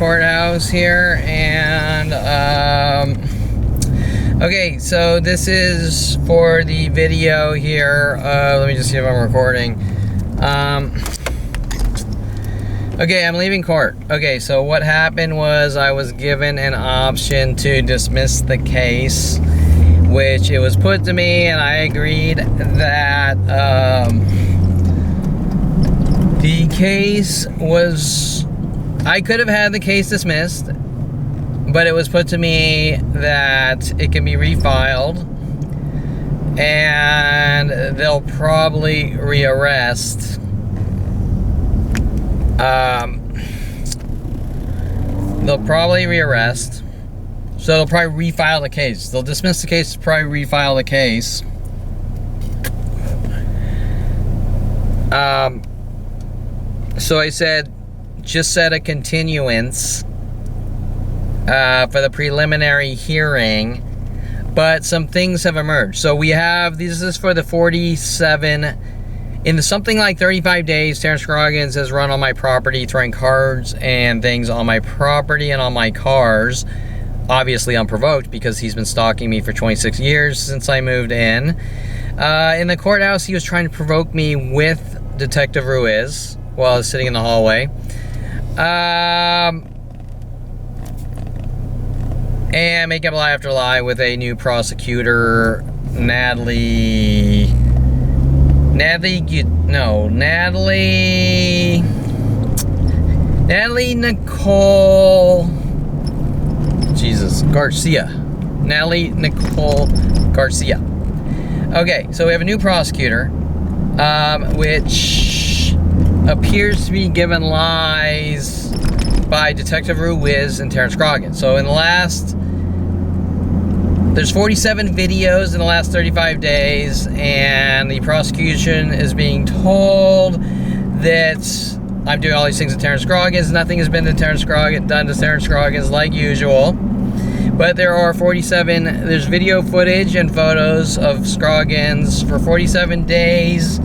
courthouse here, and okay, so this is for the video here. Let me just see if I'm recording. Okay, I'm leaving court. Okay, so what happened was I was given an option to dismiss the case, which it was put to me, and I agreed that the case was, I could have had the case dismissed, but it was put to me that it can be refiled, and they'll probably rearrest. They'll probably rearrest. So they'll probably refile the case. They'll dismiss the case, probably refile the case. So I said, just set a continuance for the preliminary hearing, but some things have emerged. So we have, this is for the 47, in something like 35 days, Terrance Scroggins has run on my property, throwing cards and things on my property and on my cars, obviously unprovoked because he's been stalking me for 26 years since I moved in. In the courthouse, he was trying to provoke me with Detective Ruiz while I was sitting in the hallway. And make up lie after lie with a new prosecutor, Natalie Nicole, Jesus, Garcia. Natalie Nicole Garcia. Okay, so we have a new prosecutor, which appears to be given lies by Detective Ruiz and Terrance Scroggins. So in the last, there's 47 videos in the last 35 days, and the prosecution is being told that I'm doing all these things with Terrance Scroggins. Nothing has been done to Terrance Scroggins like usual. But there are 47, there's video footage and photos of Scroggins for 47 days.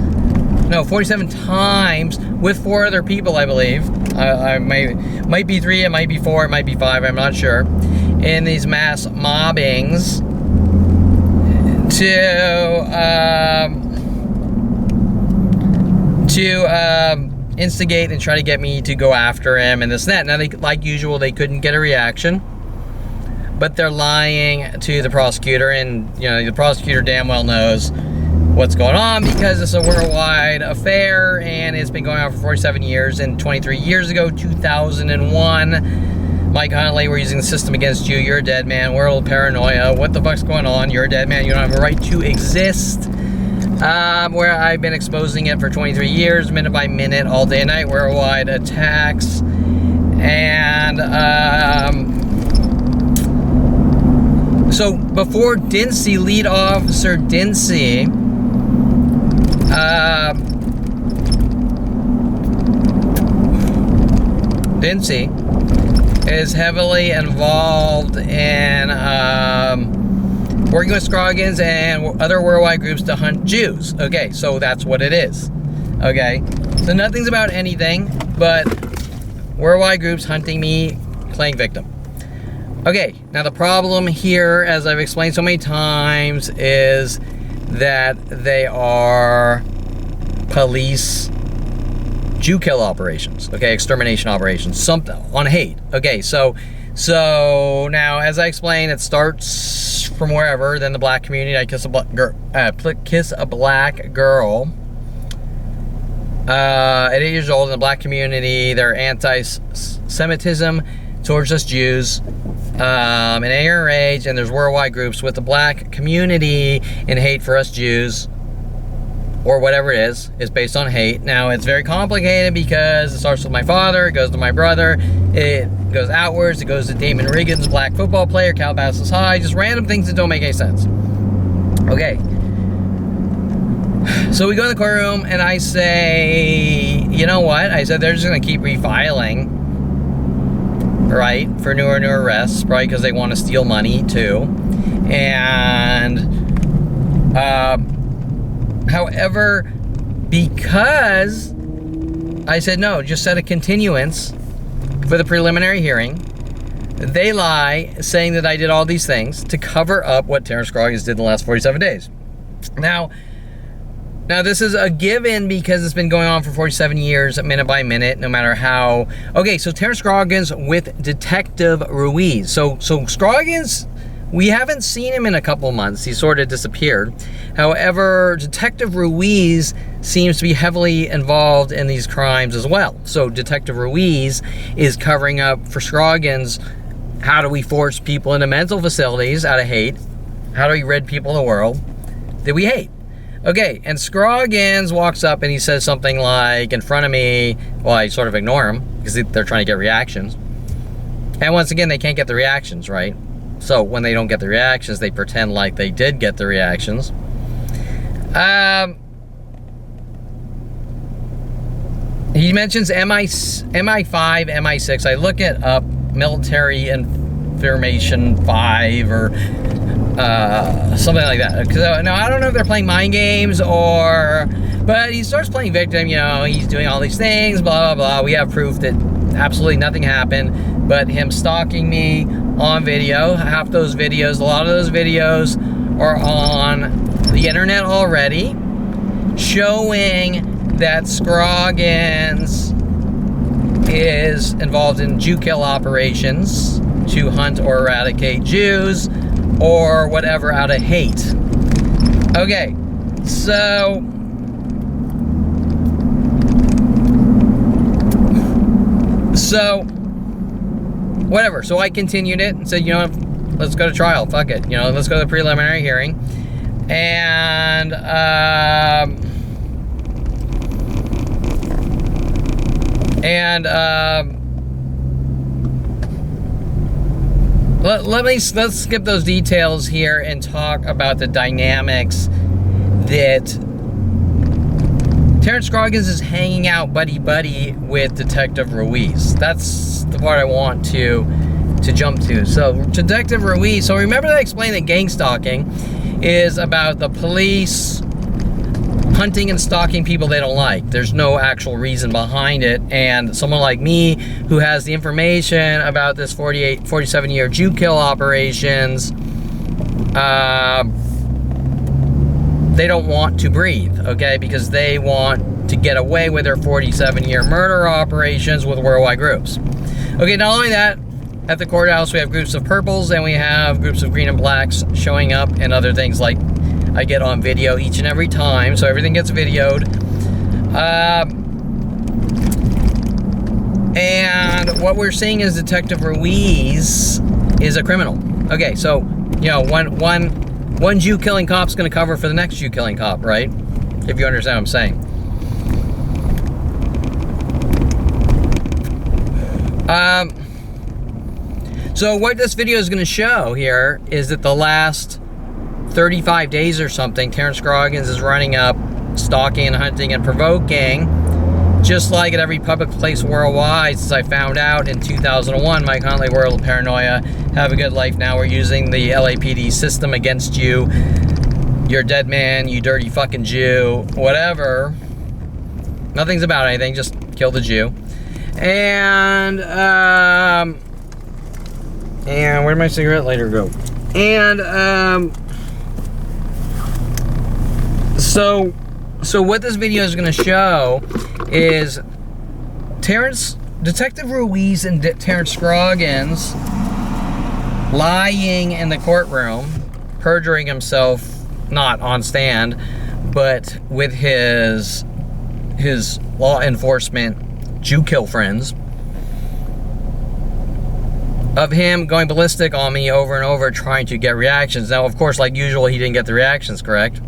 No, 47 times with 4 other people, I believe. I might be 3, it might be 4, it might be 5, I'm not sure. In these mass mobbings to instigate and try to get me to go after him and this and that. Now, they, like usual, they couldn't get a reaction, but they're lying to the prosecutor, and you know the prosecutor damn well knows what's going on because it's a worldwide affair and it's been going on for 47 years. And 23 years ago, 2001, Mike Huntley, we're using the system against you. You're a dead man. World paranoia. What the fuck's going on? You're a dead man. You don't have a right to exist. Where I've been exposing it for 23 years, minute by minute, all day and night, worldwide attacks. And so before Dincy, lead officer Dincy, is heavily involved in working with Scroggins and other worldwide groups to hunt Jews. Okay, so that's what it is. Okay, so nothing's about anything but worldwide groups hunting me, playing victim. Okay, now the problem here, as I've explained so many times, is that they are police Jew kill operations, okay, extermination operations, something on hate. Okay, so now, as I explained, it starts from wherever. Then the black community, I kiss a black girl at 8 years old in the black community. Their anti-Semitism towards us Jews, an younger age, and there's worldwide groups with the black community and hate for us Jews, or whatever it is based on hate. Now, it's very complicated because it starts with my father, it goes to my brother, it goes outwards, it goes to Damon Riggins, black football player, Calabasas High, just random things that don't make any sense. Okay. So we go to the courtroom, and I say, you know what? I said they're just going to keep refiling, right, for newer arrests, probably because they want to steal money, too. And, however, because I said, no, just set a continuance, for the preliminary hearing. They lie, saying that I did all these things to cover up what Terrance Scroggins did in the last 47 days. Now this is a given because it's been going on for 47 years, minute by minute, no matter how. Okay, so Terrance Scroggins with Detective Ruiz. So Scroggins, we haven't seen him in a couple months. He sort of disappeared. However, Detective Ruiz seems to be heavily involved in these crimes as well. So Detective Ruiz is covering up for Scroggins. How do we force people into mental facilities out of hate? How do we rid people of the world that we hate? Okay, and Scroggins walks up and he says something like, in front of me, well, I sort of ignore him because they're trying to get reactions. And once again, they can't get the reactions, right? So when they don't get the reactions, they pretend like they did get the reactions. He mentions MI5, MI6. I look it up, Military Information 5 or something like that. Because now I don't know if they're playing mind games but he starts playing victim. You know, he's doing all these things, blah blah blah. We have proof that absolutely nothing happened, but him stalking me on video. Half those videos, a lot of those videos are on the internet already, showing that Scroggins is involved in Jew kill operations to hunt or eradicate Jews or whatever out of hate. Okay, so whatever. So I continued it and said, you know, let's go to trial. Fuck it. You know, let's go to the preliminary hearing. And let's skip those details here and talk about the dynamics that Terrance Scroggins is hanging out buddy-buddy with Detective Ruiz. That's the part I want to jump to. So, Detective Ruiz, so remember that I explained that gang stalking is about the police hunting and stalking people they don't like. There's no actual reason behind it, and someone like me who has the information about this 47-year Jew kill operations, they don't want to breathe, okay, because they want to get away with their 47-year murder operations with worldwide groups. Okay, not only that, at the courthouse we have groups of purples and we have groups of green and blacks showing up, and other things like I get on video each and every time, so everything gets videoed. And what we're seeing is Detective Ruiz is a criminal. Okay, so, you know, one Jew killing cop's gonna cover for the next Jew killing cop, right? If you understand what I'm saying. So what this video is gonna show here is that the last 35 days or something, Terrance Scroggins is running up, stalking and hunting and provoking, just like at every public place worldwide since I found out in 2001, Mike Huntley, World of Paranoia, have a good life now. We're using the LAPD system against you. You're a dead man, you dirty fucking Jew, whatever. Nothing's about anything, just kill the Jew. And where'd my cigarette lighter go? And, So what this video is going to show is Detective Ruiz and Terrance Scroggins lying in the courtroom, perjuring himself, not on stand, but with his law enforcement Jew kill friends, of him going ballistic on me over and over trying to get reactions. Now, of course, like usual, he didn't get the reactions, correct?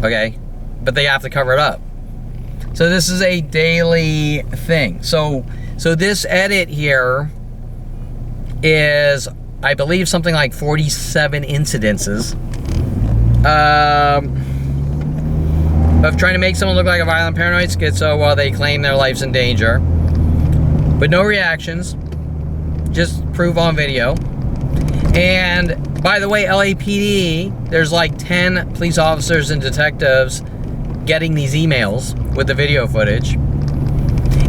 Okay, but they have to cover it up. So this is a daily thing. So this edit here is, I believe, something like 47 incidences of trying to make someone look like a violent paranoid schizo while they claim their life's in danger. But no reactions, just proof on video. And by the way, LAPD, there's like 10 police officers and detectives getting these emails with the video footage.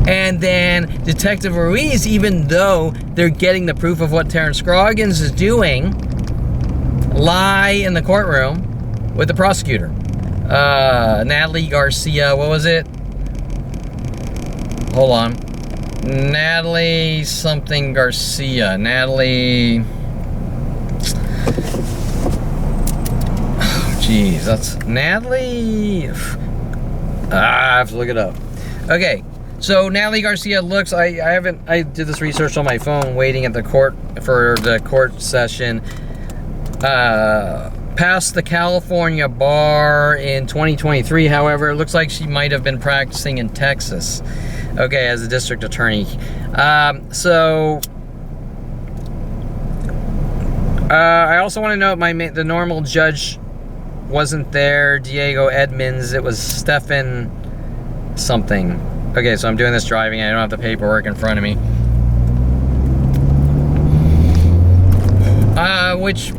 And then Detective Ruiz, even though they're getting the proof of what Terrance Scroggins is doing, lie in the courtroom with the prosecutor. Natalie Garcia, what was it? Hold on. Natalie something Garcia. Natalie... Oh, jeez, that's... Natalie... I have to look it up. Okay, so Natalie Garcia looks... I did this research on my phone waiting at the court for the court session. Passed the California bar in 2023. However, it looks like she might have been practicing in Texas. Okay, as a district attorney. I also want to note the normal judge wasn't there. Diego Edmonds. It was Stefan something. Okay, so I'm doing this driving. I don't have the paperwork in front of me. Which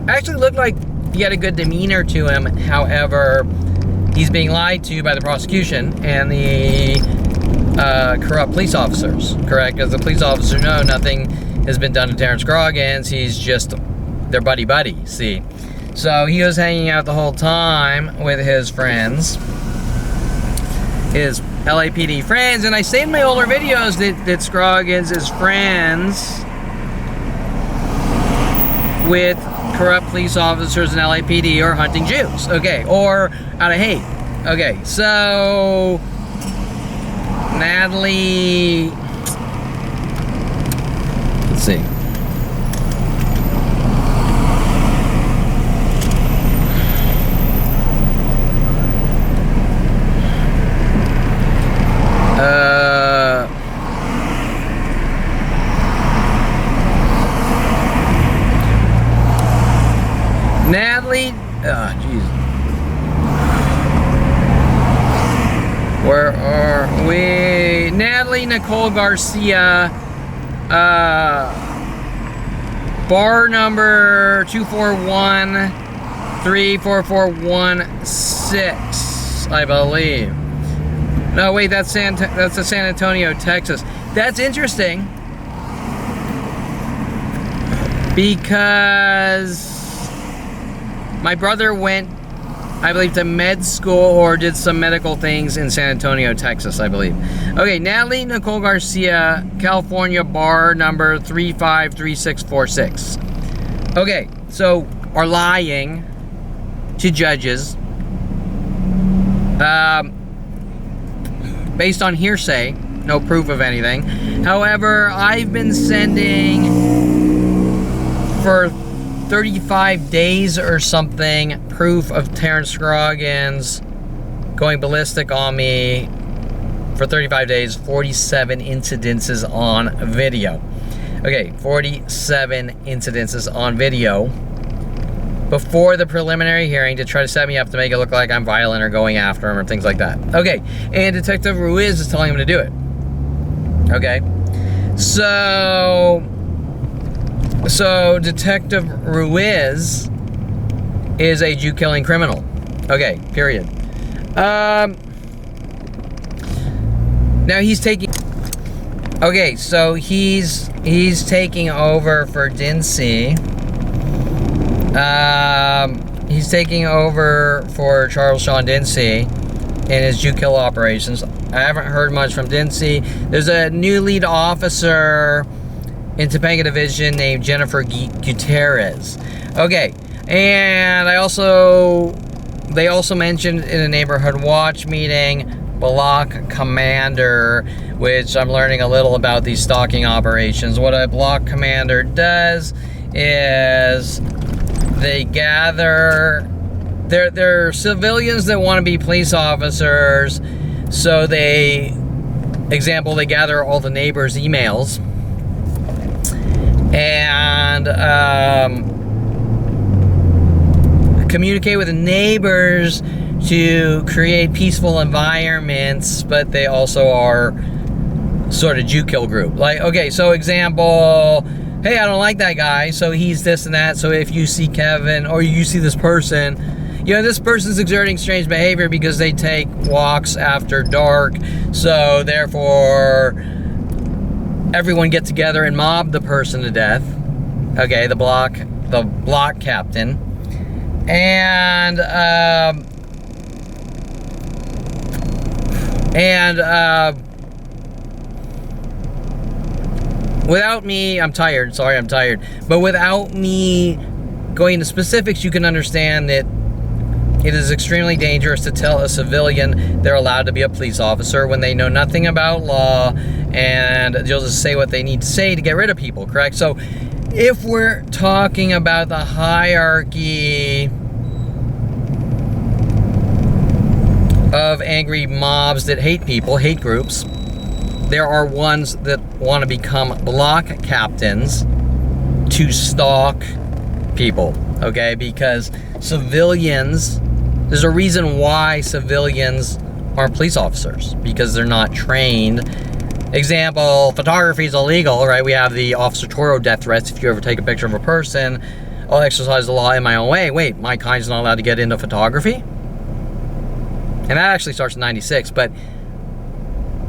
actually looked like he had a good demeanor to him. However, he's being lied to by the prosecution and the corrupt police officers, correct? Because the police officers know nothing has been done to Terrance Scroggins. He's just their buddy, see? So he was hanging out the whole time with his friends, his LAPD friends, and I say in my older videos that Scroggins is friends with corrupt police officers in LAPD or hunting Jews, okay, or out of hate. Okay, so Natalie, let's see. Natalie, jeez. Where are we? Natalie Nicole Garcia, bar number 241-34416, I believe. No, wait, that's the San Antonio, Texas. That's interesting because my brother went, I believe, to med school or did some medical things in San Antonio, Texas, I believe. Okay, Natalie Nicole Garcia, California, bar number 353646. Okay, so are lying to judges based on hearsay, no proof of anything. However, I've been sending for 35 days or something proof of Terrance Scroggins going ballistic on me for 35 days, 47 incidences on video. Okay, 47 incidences on video before the preliminary hearing to try to set me up to make it look like I'm violent or going after him or things like that. Okay, and Detective Ruiz is telling him to do it. Okay, so Detective Ruiz is a Jew-killing criminal. Okay, period. Now he's taking... Okay, so he's taking over for Dincy. He's taking over for Charles Sean Dincy in his Jew-kill operations. I haven't heard much from Dincy. There's a new lead officer in Topanga Division named Jennifer Gutierrez. Okay, and they also mentioned in a neighborhood watch meeting block commander, which I'm learning a little about these stalking operations. What a block commander does is they gather, they're civilians that want to be police officers, so they gather all the neighbors' emails and communicate with the neighbors to create peaceful environments, but they also are sort of Jew-kill group. Like, okay, so example, hey, I don't like that guy, so he's this and that, so if you see Kevin, or you see this person, this person's exerting strange behavior because they take walks after dark, so therefore everyone get together and mob the person to death. Okay, the block captain. And without me, I'm tired, but without me going into specifics, you can understand that it is extremely dangerous to tell a civilian they're allowed to be a police officer when they know nothing about law, and they'll just say what they need to say to get rid of people, correct? So if we're talking about the hierarchy of angry mobs that hate people, hate groups, there are ones that want to become block captains to stalk people, okay? Because civilians, there's a reason why civilians aren't police officers, because they're not trained. Example, photography is illegal, right? We have the Officer Toro death threats. If you ever take a picture of a person, I'll exercise the law in my own way. Wait, my kind's not allowed to get into photography? And that actually starts in 96, but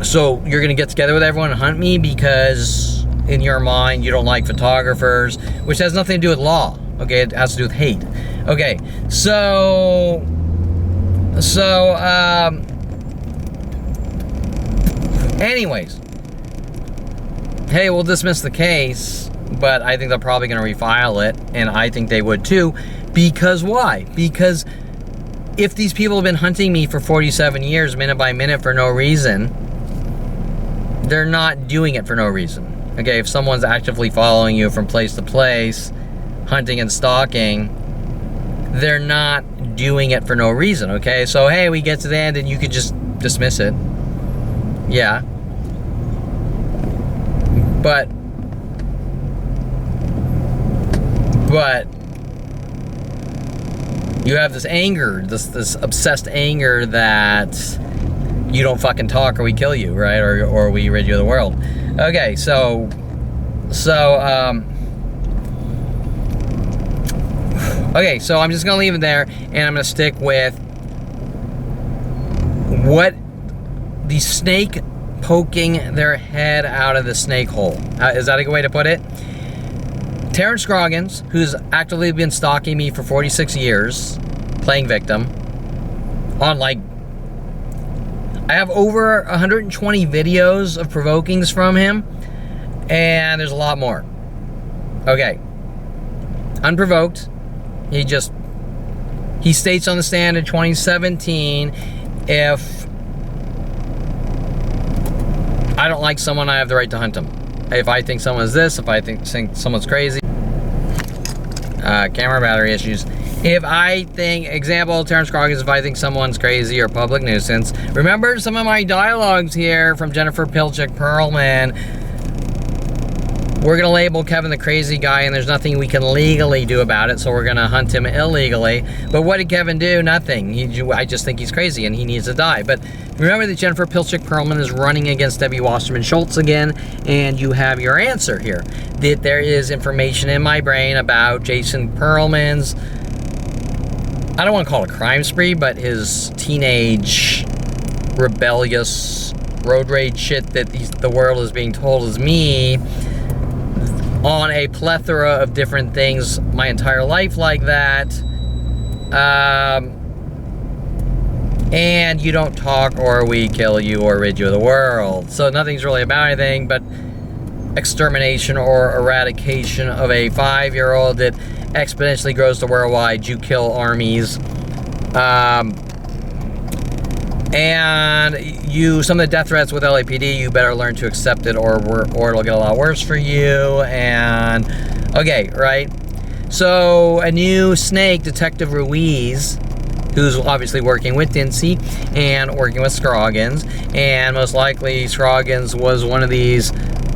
so you're gonna get together with everyone and hunt me because in your mind you don't like photographers, which has nothing to do with law, okay? It has to do with hate. Okay, so anyways, hey, we'll dismiss the case, but I think they're probably gonna refile it, and I think they would too, because why? Because if these people have been hunting me for 47 years, minute by minute, for no reason, they're not doing it for no reason. Okay, if someone's actively following you from place to place, hunting and stalking, they're not doing it for no reason, okay? So, hey, we get to the end and you could just dismiss it. Yeah. But you have this anger, this obsessed anger that you don't fucking talk or we kill you, right? Or we rid you of the world. Okay, so I'm just gonna leave it there, and I'm gonna stick with what the snake poking their head out of the snake hole. Is that a good way to put it? Terrance Scroggins, who's actively been stalking me for 46 years, playing victim, on like, I have over 120 videos of provokings from him, and there's a lot more. Okay. Unprovoked. He states on the stand in 2017, if I don't like someone, I have the right to hunt him. If I think someone's this, if I think someone's crazy. Camera battery issues. If I think, example, Terrance Scroggins, if I think someone's crazy or public nuisance. Remember some of my dialogues here from Jennifer Pilchick Perelman. We're gonna label Kevin the crazy guy, and there's nothing we can legally do about it, so we're gonna hunt him illegally. But what did Kevin do? Nothing. I just think he's crazy and he needs to die. But remember that Jennifer Pilchick Perelman is running against Debbie Wasserman Schultz again, and you have your answer here. That there is information in my brain about Jason Perelman's, I don't want to call it a crime spree, but his teenage rebellious road rage shit that the world is being told is me, on a plethora of different things my entire life like that. And you don't talk or we kill you or rid you of the world. So nothing's really about anything but extermination or eradication of a 5-year-old that exponentially grows to worldwide. You kill armies. And some of the death threats with LAPD, you better learn to accept it or it'll get a lot worse for you. And, okay, right? So, a new snake, Detective Ruiz, who's obviously working with Dincy and working with Scroggins, and most likely Scroggins was one of these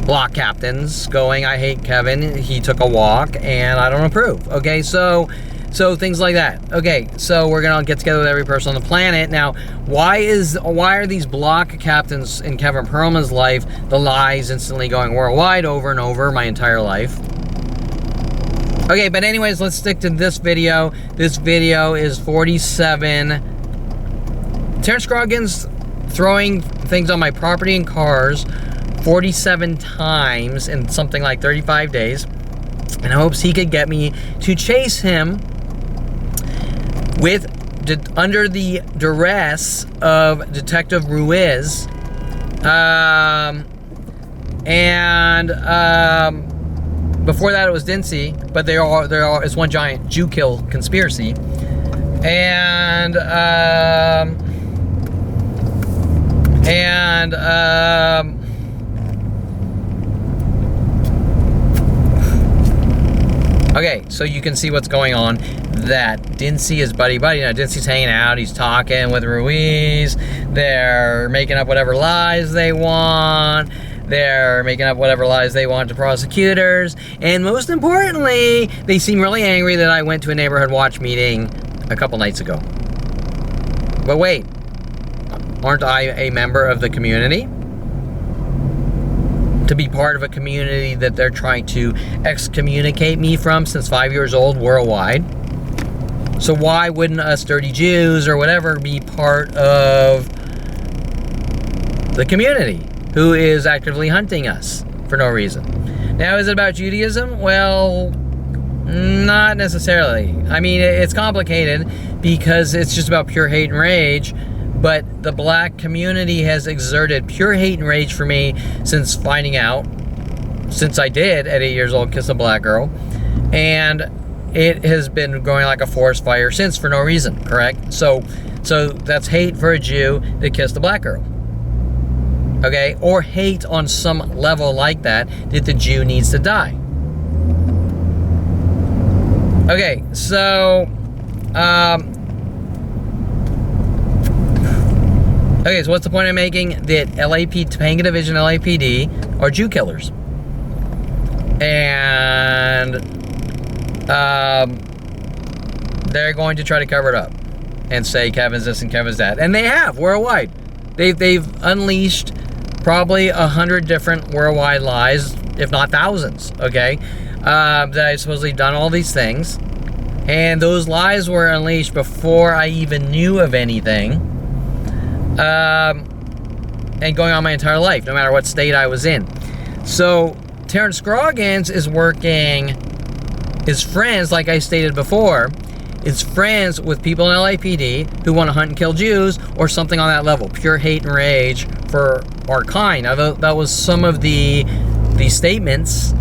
block captains going, I hate Kevin, he took a walk, and I don't approve. Okay, so things like that. Okay, so we're gonna get together with every person on the planet. Now, why are these block captains in Kevin Perelman's life, the lies instantly going worldwide over and over my entire life? Okay, but anyways, let's stick to this video. This video is 47. Terrance Scroggins throwing things on my property and cars 47 times in something like 35 days. And hopes he could get me to chase him under the duress of Detective Ruiz. Before that it was Dincy, but it's one giant Jew kill conspiracy. And okay, so you can see what's going on. That Dincy is buddy-buddy. Now, Dincy's hanging out. He's talking with Ruiz. They're making up whatever lies they want. They're making up whatever lies they want to prosecutors. And most importantly, they seem really angry that I went to a neighborhood watch meeting a couple nights ago. But wait, aren't I a member of the community? To be part of a community that they're trying to excommunicate me from since 5 years old worldwide. So why wouldn't us dirty Jews or whatever be part of the community who is actively hunting us for no reason? Now, is it about Judaism? Well, not necessarily. I mean, it's complicated because it's just about pure hate and rage. But the black community has exerted pure hate and rage for me since finding out, since I did at 8 years old kiss a black girl. And it has been going like a forest fire since for no reason, correct? So that's hate for a Jew that kissed a black girl. Okay? Or hate on some level like that the Jew needs to die. Okay, so okay, so what's the point I'm making? That Topanga Division LAPD are Jew killers. And they're going to try to cover it up and say Kevin's this and Kevin's that. And they have, worldwide. They've unleashed probably 100 different worldwide lies, if not thousands, okay? That I've supposedly done all these things. And those lies were unleashed before I even knew of anything. And going on my entire life, no matter what state I was in. So, Terrance Scroggins is friends, like I stated before, is friends with people in LAPD who want to hunt and kill Jews or something on that level. Pure hate and rage for our kind. Now, that was some of the statements.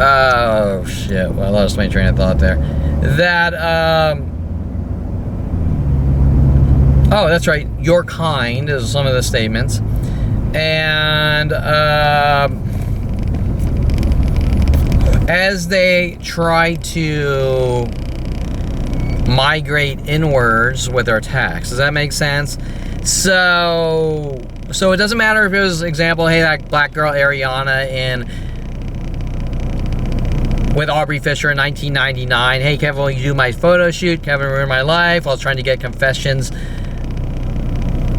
Oh shit, well, I lost my train of thought there. Oh, that's right, your kind is some of the statements. And as they try to migrate inwards with their attacks, does that make sense? So it doesn't matter if it was, example, hey, that black girl Ariana with Aubrey Fisher in 1999. Hey, Kevin, will you do my photo shoot? Kevin ruined my life. I was trying to get confessions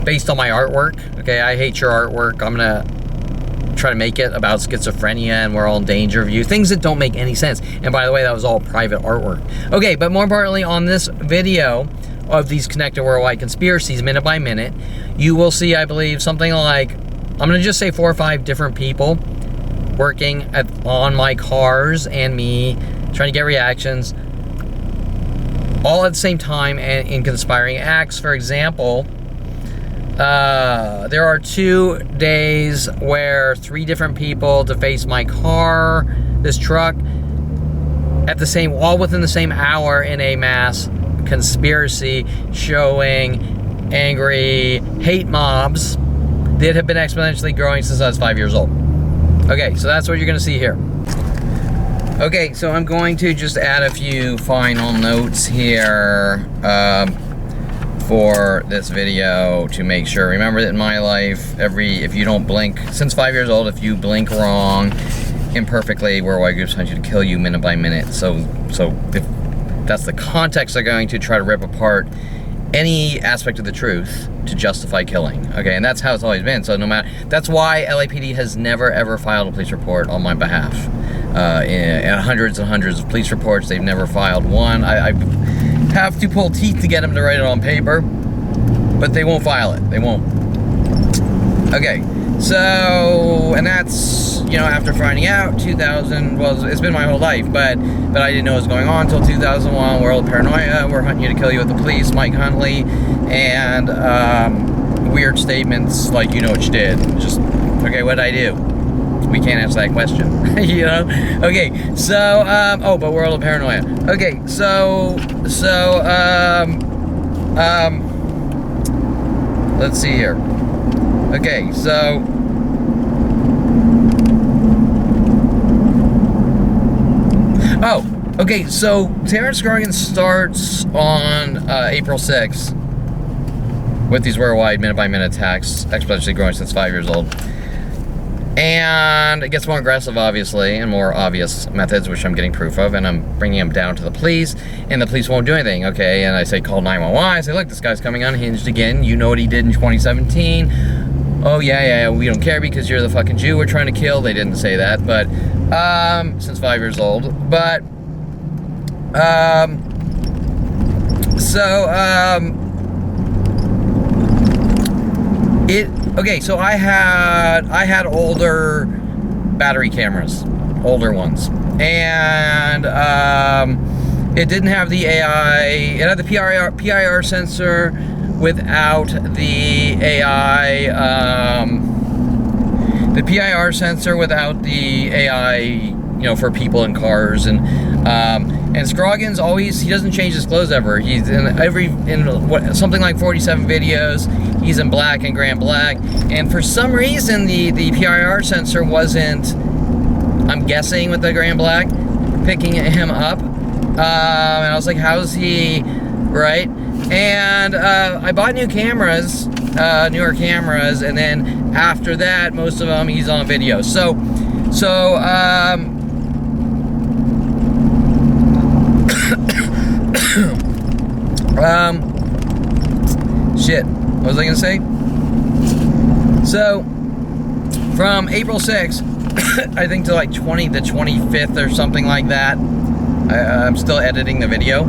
based on my artwork. Okay, I hate your artwork. I'm gonna try to make it about schizophrenia and we're all in danger of you. Things that don't make any sense. And by the way, that was all private artwork. Okay, but more importantly, on this video of these connected worldwide conspiracies, minute by minute, you will see, I believe, something like, I'm gonna just say 4 or 5 different people working on my cars and me, trying to get reactions, all at the same time and in conspiring acts. For example, there are 2 days where 3 different people deface my car, this truck, all within the same hour in a mass conspiracy showing angry hate mobs that have been exponentially growing since I was 5 years old. Okay, so that's what you're going to see here. Okay, so I'm going to just add a few final notes here for this video to make sure. Remember that in my life, if you don't blink, since 5 years old, if you blink wrong, imperfectly, worldwide groups hunt you to kill you minute by minute. So if that's the context they're going to try to rip apart any aspect of the truth to justify killing. Okay, and that's how it's always been. So no matter, that's why LAPD has never ever filed a police report on my behalf. In hundreds and hundreds of police reports, they've never filed one. I have to pull teeth to get them to write it on paper, but they won't file it. They won't. Okay, so, and that's, you know, after finding out 2000, well, it's been my whole life, but I didn't know what was going on until 2001, World Paranoia, we're hunting you to kill you with the police, Mike Huntley, and weird statements like, you know what you did. Just, okay, what did I do? We can't answer that question, you know? Okay, so, oh, but World of Paranoia. Okay, so, let's see here. Okay, so, oh, okay, so Terrance Scroggins starts on April 6th with these worldwide minute-by-minute attacks, exponentially growing since 5 years old. And it gets more aggressive, obviously, and more obvious methods, which I'm getting proof of, and I'm bringing them down to the police, and the police won't do anything, okay? And I say, call 911. I say, look, this guy's coming unhinged again. You know what he did in 2017. Oh, yeah, we don't care because you're the fucking Jew we're trying to kill. They didn't say that, but, since 5 years old. But, okay, so I had older battery cameras, older ones, and it didn't have the AI. It had the PIR sensor without the AI. The PIR sensor without the AI, you know, for people in cars, and Scroggins he doesn't change his clothes ever. He's in something like 47 videos. He's in black and gray and black, and for some reason the PIR sensor wasn't, I'm guessing with the gray and black, picking him up, and I was like, how's he, right? And I bought new cameras, newer cameras, and then after that, most of them he's on video. So shit, what was I gonna say? So, from April 6th, I think to like the 25th or something like that, I'm still editing the video.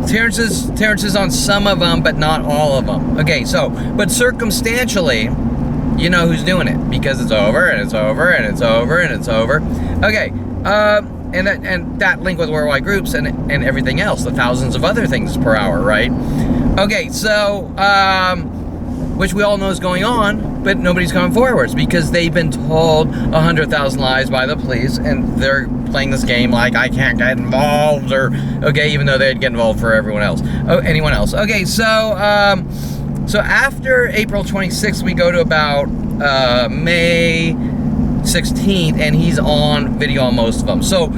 Terrance is on some of them, but not all of them. Okay, so, but circumstantially, you know who's doing it, because it's over, and it's over, and it's over, and it's over. Okay, and that link with worldwide groups and everything else, the thousands of other things per hour, right? Okay, so, which we all know is going on, but nobody's coming forwards because they've been told 100,000 lies by the police, and they're playing this game like, I can't get involved, or, okay, even though they'd get involved for anyone else. Okay, so after April 26th, we go to about May 16th, and he's on video on most of them. So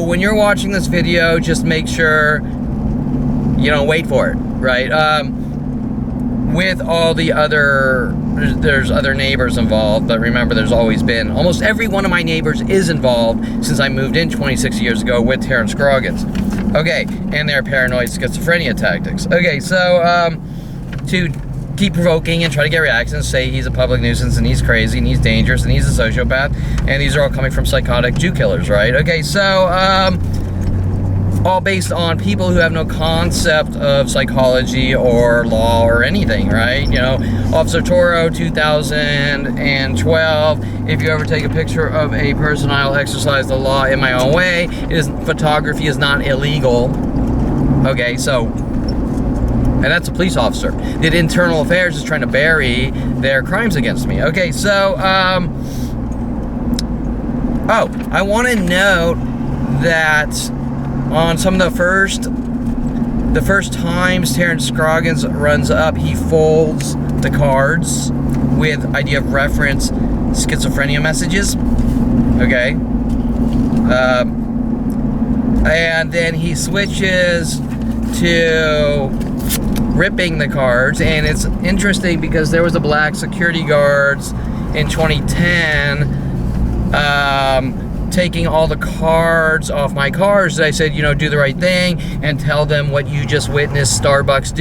when you're watching this video, just make sure you don't wait for it, right? With all the other, there's other neighbors involved, but remember, there's always been, almost every one of my neighbors is involved since I moved in 26 years ago with Terrance Scroggins. Okay, and their paranoid schizophrenia tactics. Okay, so to keep provoking and try to get reactions, say he's a public nuisance and he's crazy and he's dangerous and he's a sociopath, and these are all coming from psychotic Jew killers, right? Okay, so all based on people who have no concept of psychology or law or anything, right? You know, Officer Toro, 2012, if you ever take a picture of a person, I'll exercise the law in my own way. Photography is not illegal. Okay, so, and that's a police officer. The Internal Affairs is trying to bury their crimes against me. Okay, so, oh, I want to note that on some of the first times Terrance Scroggins runs up, he folds the cards with idea of reference schizophrenia messages. Okay, and then he switches to ripping the cards, and it's interesting because there was a black security guards in 2010 taking all the cards off my cars. I said, you know, do the right thing and tell them what you just witnessed Starbucks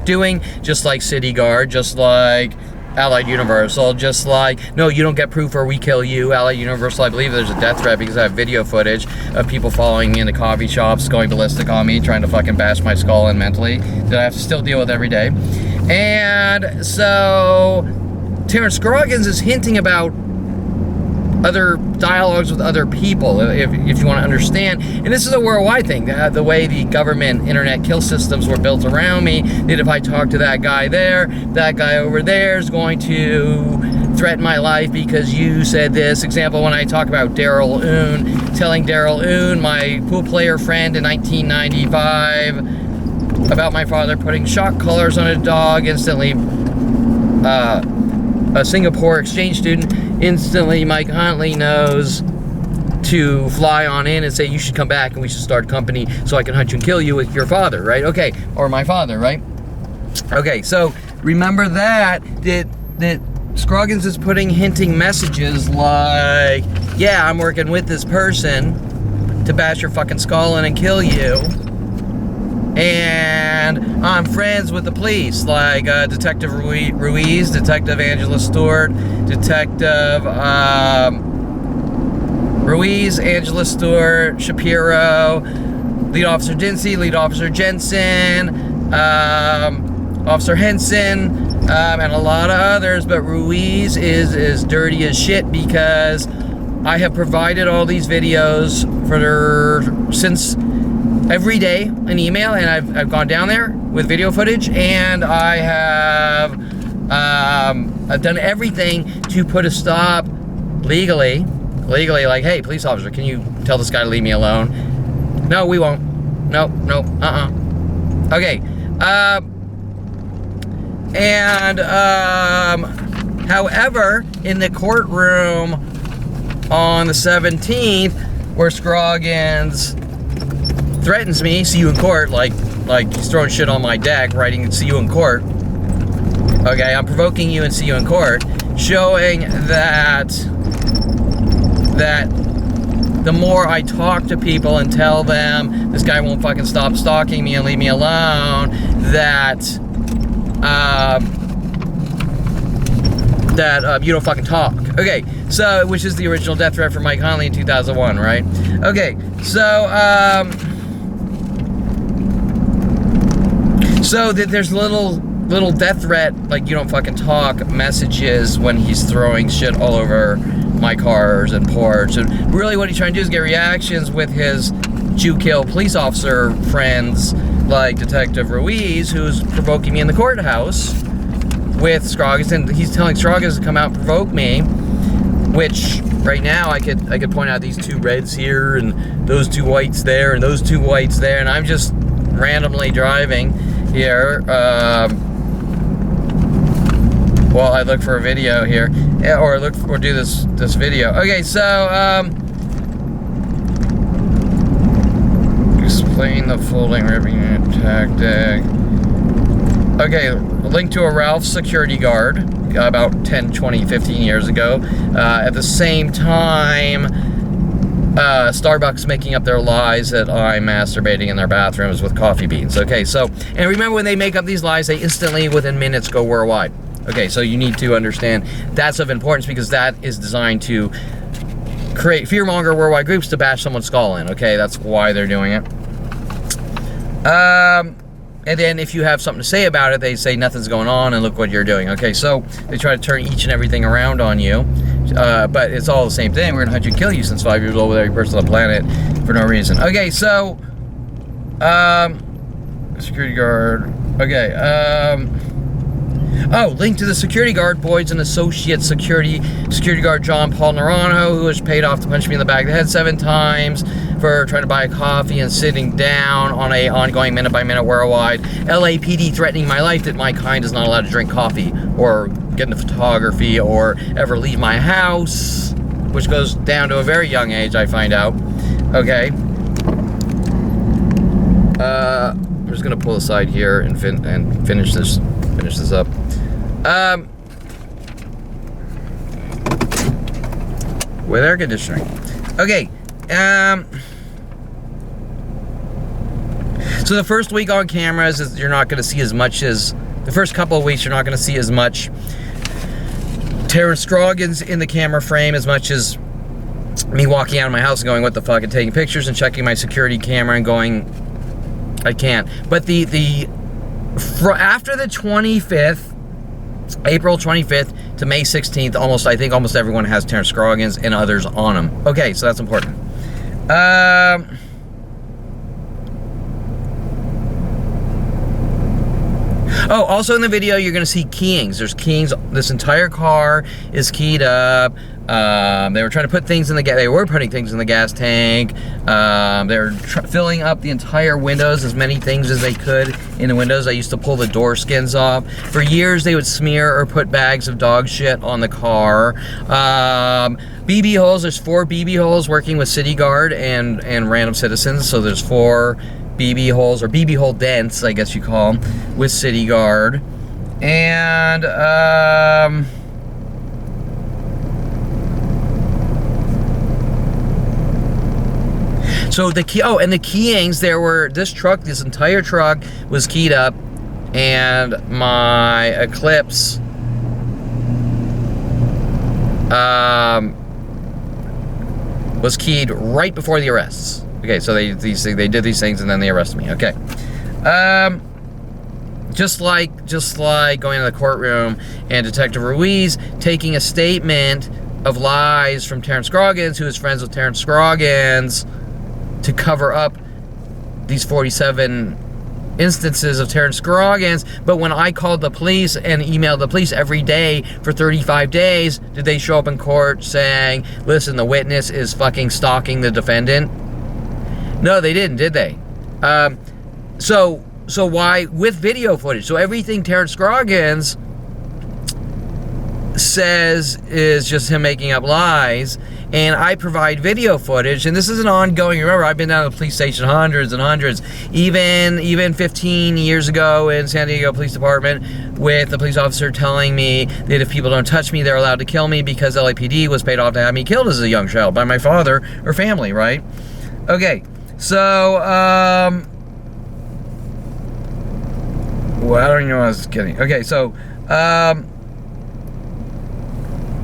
doing, just like City Guard, just like Allied Universal, just like, no, you don't get proof or we kill you. Allied Universal, I believe there's a death threat because I have video footage of people following me into coffee shops, going ballistic on me, trying to fucking bash my skull in mentally, that I have to still deal with every day. And so Terrance Scroggins is hinting about other dialogues with other people, if you want to understand. And this is a worldwide thing. The way the government internet kill systems were built around me, that if I talk to that guy there, that guy over there is going to threaten my life because you said this. Example, when I talk about Daryl Oon, telling Daryl Oon, my pool player friend in 1995, about my father putting shock collars on a dog, instantly a Singapore exchange student, instantly Mike Huntley knows to fly on in and say, you should come back and we should start a company so I can hunt you and kill you with your father, right? Okay, or my father, right? Okay, so remember that Scroggins is hinting messages like, yeah, I'm working with this person to bash your fucking skull in and kill you. And I'm friends with the police, like Detective Ruiz, Detective Angela Stewart, Detective Ruiz, Angela Stewart, Shapiro, Lead Officer Dinsey, Lead Officer Jensen, Officer Henson, and a lot of others. But Ruiz is dirty as shit because I have provided all these videos since every day an email, and I've gone down there with video footage, and I have I've done everything to put a stop legally, like, hey, police officer, can you tell this guy to leave me alone? No, we won't. No, okay. However, in the courtroom on the 17th, where Scroggins threatens me, see you in court, like he's throwing shit on my deck, writing see you in court. Okay, I'm provoking you and see you in court, showing that the more I talk to people and tell them this guy won't fucking stop stalking me and leave me alone, that you don't fucking talk. Okay, so, which is the original death threat for Mike Huntley in 2001, right? Okay, so there's little death threat, like you don't fucking talk messages when he's throwing shit all over my cars and porch. And really what he's trying to do is get reactions with his Jew kill police officer friends, like Detective Ruiz, who's provoking me in the courthouse with Scroggins, and he's telling Scroggins to come out and provoke me, which right now I could point out these two reds here and those two whites there and those two whites there, and I'm just randomly driving here while I look for a video here, or do this video. Okay, so explain the folding ribbon tactic. Okay, a link to a Ralph's security guard about 10, 20, 15 years ago. At the same time, Starbucks making up their lies that I'm masturbating in their bathrooms with coffee beans. Okay, so, and remember when they make up these lies, they instantly, within minutes, go worldwide. Okay, so you need to understand that's of importance because that is designed to create fearmonger worldwide groups to bash someone's skull in. Okay, that's why they're doing it. And then if you have something to say about it, they say nothing's going on and look what you're doing. Okay, so they try to turn each and everything around on you. But it's all the same thing. We're going to hunt you and kill you since 5 years old with every person on the planet for no reason. Okay, so, security guard. Okay, oh, link to the security guard, Boyd's an associate security guard John Paul Naranjo, who was paid off to punch me in the back of the head 7 times for trying to buy a coffee and sitting down on a ongoing minute-by-minute worldwide LAPD threatening my life that my kind is not allowed to drink coffee or get into photography or ever leave my house, which goes down to a very young age, I find out. Okay. I'm just gonna pull aside here and finish this up. With air conditioning. Okay, so the first week on cameras is you're not going to see as much as the first couple of weeks. You're not going to see as much Terrance Scroggins in the camera frame as much as me walking out of my house and going, what the fuck, and taking pictures and checking my security camera and going, I can't. But after the 25th, April 25th to May 16th, I think almost everyone has Terrance Scroggins and others on them. Okay, so that's important. Oh, also in the video, you're going to see keyings. There's keyings. This entire car is keyed up. They were trying to put things in the gas. They were putting things in the gas tank. They were filling up the entire windows, as many things as they could in the windows. I used to pull the door skins off. For years, they would smear or put bags of dog shit on the car. BB holes. There's 4 BB holes working with City Guard and random citizens. So there's 4 BB holes, or BB hole dents, I guess you call them, with City Guard. And so the key, and the keyings, this entire truck was keyed up, and my Eclipse was keyed right before the arrests. Okay, so they did these things and then they arrested me. Okay, just like going to the courtroom and Detective Ruiz taking a statement of lies from Terrance Scroggins, who is friends with Terrance Scroggins, to cover up these 47 instances of Terrance Scroggins. But when I called the police and emailed the police every day for 35 days, did they show up in court saying, listen, the witness is fucking stalking the defendant? No, they didn't, did they? So why, with video footage? So everything Terrance Scroggins says is just him making up lies, and I provide video footage, and this is an ongoing. Remember, I've been down to the police station hundreds and hundreds, even 15 years ago in San Diego Police Department, with the police officer telling me that if people don't touch me, they're allowed to kill me because LAPD was paid off to have me killed as a young child by my father or family, right? Okay, so, well, I don't even know what I was getting. Okay, so,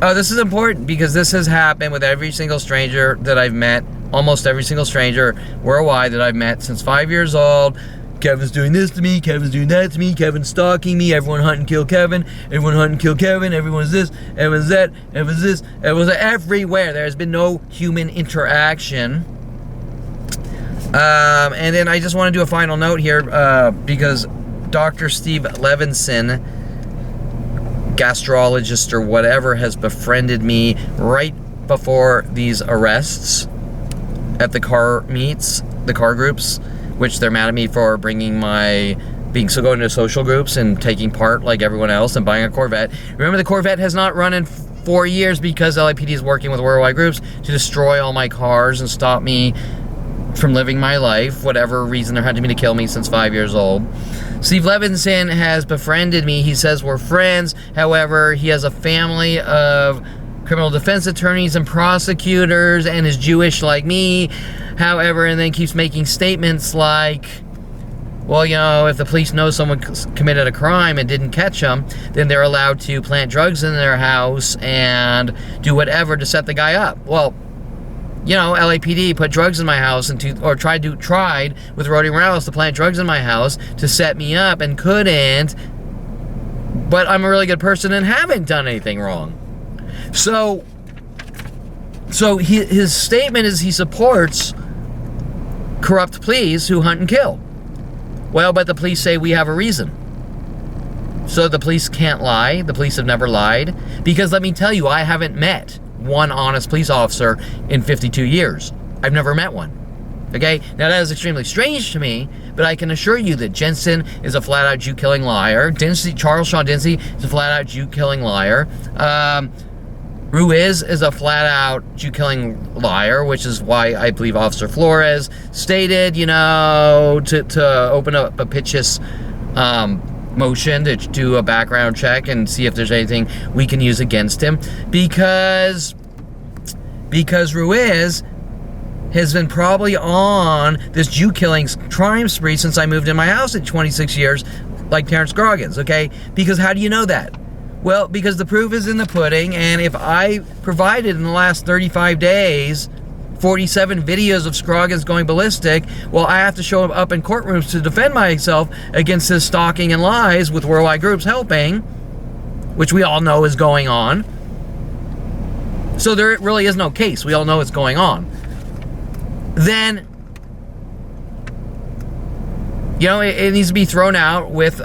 oh, this is important because this has happened with every single stranger that I've met, almost every single stranger worldwide that I've met since 5 years old. Kevin's doing this to me, Kevin's doing that to me, Kevin's stalking me, everyone hunt and kill Kevin, everyone hunt and kill Kevin, everyone's this, everyone's that, everyone's this, everyone's that, everywhere. There has been no human interaction. And then I just want to do a final note here because Dr. Steve Levinson, gastrologist or whatever, has befriended me right before these arrests at the car meets, the car groups, which they're mad at me for going to social groups and taking part like everyone else and buying a Corvette. Remember, the Corvette has not run in 4 years because LAPD is working with worldwide groups to destroy all my cars and stop me from living my life, whatever reason they're hunting me to kill me since 5 years old. Steve Levinson has befriended me. He says we're friends. However, he has a family of criminal defense attorneys and prosecutors and is Jewish like me. However, and then keeps making statements like, well, you know, if the police know someone committed a crime and didn't catch them, then they're allowed to plant drugs in their house and do whatever to set the guy up. Well, you know, LAPD put drugs in my house tried with Rodie Morales to plant drugs in my house to set me up and couldn't. But I'm a really good person and haven't done anything wrong. So his statement is he supports corrupt police who hunt and kill. Well, but the police say we have a reason. So the police can't lie. The police have never lied. Because let me tell you, I haven't met one honest police officer in 52 years. I've never met one. Okay? Now that is extremely strange to me, but I can assure you that Jensen is a flat-out Jew-killing liar. Charles Sean Dinsey is a flat-out Jew-killing liar. Ruiz is a flat-out Jew-killing liar, which is why I believe Officer Flores stated, you know, to open up a pitches motion to do a background check and see if there's anything we can use against him, because Ruiz has been probably on this Jew killing crime spree since I moved in my house at 26 years, like Terrance Scroggins, okay? Because how do you know that? Well, because the proof is in the pudding, and if I provided in the last 35 days 47 videos of Scroggins going ballistic, well, I have to show up in courtrooms to defend myself against his stalking and lies with worldwide groups helping, which we all know is going on. So there really is no case. We all know what's going on. Then, you know, it needs to be thrown out with,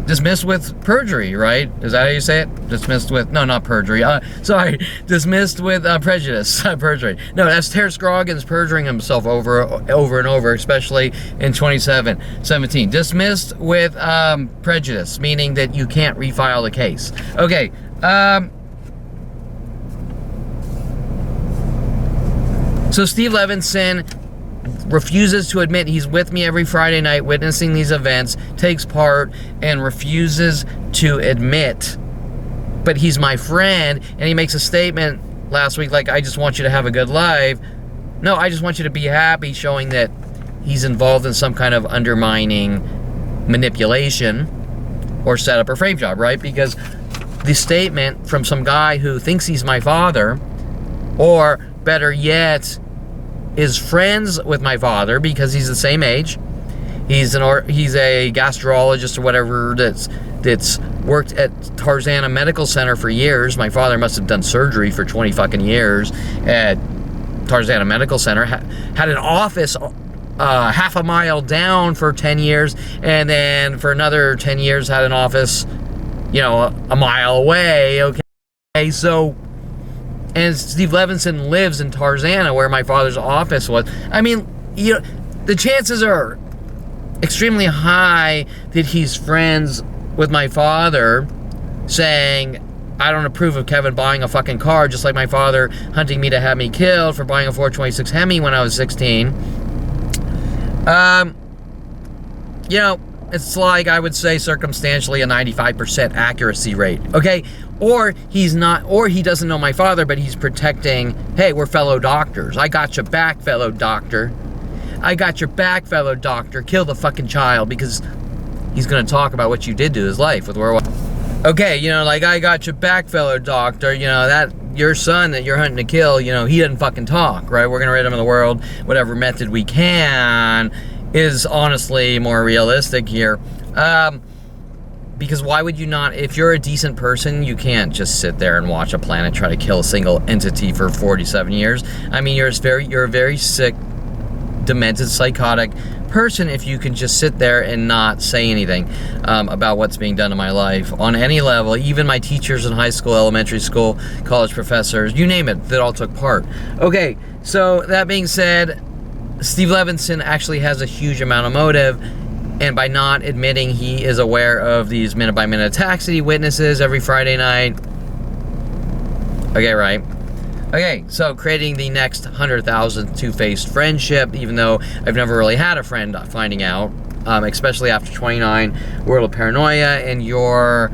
dismissed with perjury, right? Is that how you say it? Dismissed with, no, not perjury. Sorry, dismissed with prejudice, perjury. No, that's Terrance Scroggins perjuring himself over and over, especially in 2017. Dismissed with prejudice, meaning that you can't refile the case. Okay. So Steve Levinson refuses to admit he's with me every Friday night witnessing these events, takes part, and refuses to admit, but he's my friend, and he makes a statement last week like, I just want you to have a good life. No, I just want you to be happy, showing that he's involved in some kind of undermining manipulation or setup or frame job, right? Because the statement from some guy who thinks he's my father, or better yet, is friends with my father because he's the same age. He's a gastrologist or whatever that's worked at Tarzana Medical Center for years. My father must have done surgery for 20 fucking years at Tarzana Medical Center. Had an office half a mile down for 10 years, and then for another 10 years had an office, you know, a mile away. Okay, so. And Steve Levinson lives in Tarzana, where my father's office was. I mean, you know, the chances are extremely high that he's friends with my father, saying, I don't approve of Kevin buying a fucking car, just like my father hunting me to have me killed for buying a 426 Hemi when I was 16. You know, it's like, I would say, circumstantially a 95% accuracy rate, okay? Or he's not, or he doesn't know my father, but he's protecting, hey, we're fellow doctors. I got your back, fellow doctor. I got your back, fellow doctor. Kill the fucking child, because he's going to talk about what you did to his life with worldwide. Okay, you know, like, I got your back, fellow doctor. You know, that, your son that you're hunting to kill, you know, he doesn't fucking talk, right? We're going to rid him of the world, whatever method we can, is honestly more realistic here. Because why would you not, if you're a decent person, you can't just sit there and watch a planet try to kill a single entity for 47 years. I mean, you're a very sick, demented, psychotic person if you can just sit there and not say anything about what's being done in my life on any level. Even my teachers in high school, elementary school, college professors, you name it, that all took part. Okay, so that being said, Steve Levinson actually has a huge amount of motive, and by not admitting he is aware of these minute-by-minute attacks that he witnesses every Friday night. Okay, right. Okay, so creating the next 100,000th two-faced friendship, even though I've never really had a friend, finding out, especially after 29, World of Paranoia, and we're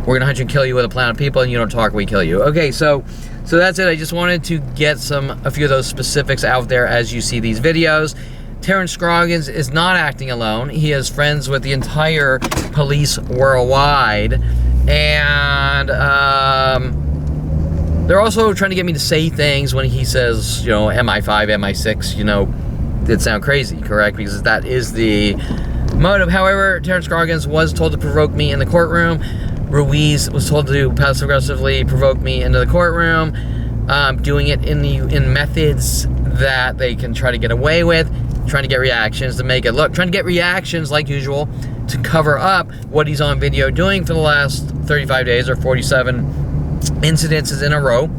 gonna hunt you and kill you with a plan of people, and you don't talk, we kill you. Okay, so that's it. I just wanted to get a few of those specifics out there as you see these videos. Terrance Scroggins is not acting alone. He is friends with the entire police worldwide, and they're also trying to get me to say things when he says, you know, MI5, MI6, you know, that sound crazy, correct? Because that is the motive. However, Terrance Scroggins was told to provoke me in the courtroom. Ruiz was told to passive-aggressively provoke me into the courtroom, doing it in methods that they can try to get away with, trying to get reactions to make it look, trying to get reactions like usual to cover up what he's on video doing for the last 35 days or 47 incidences in a row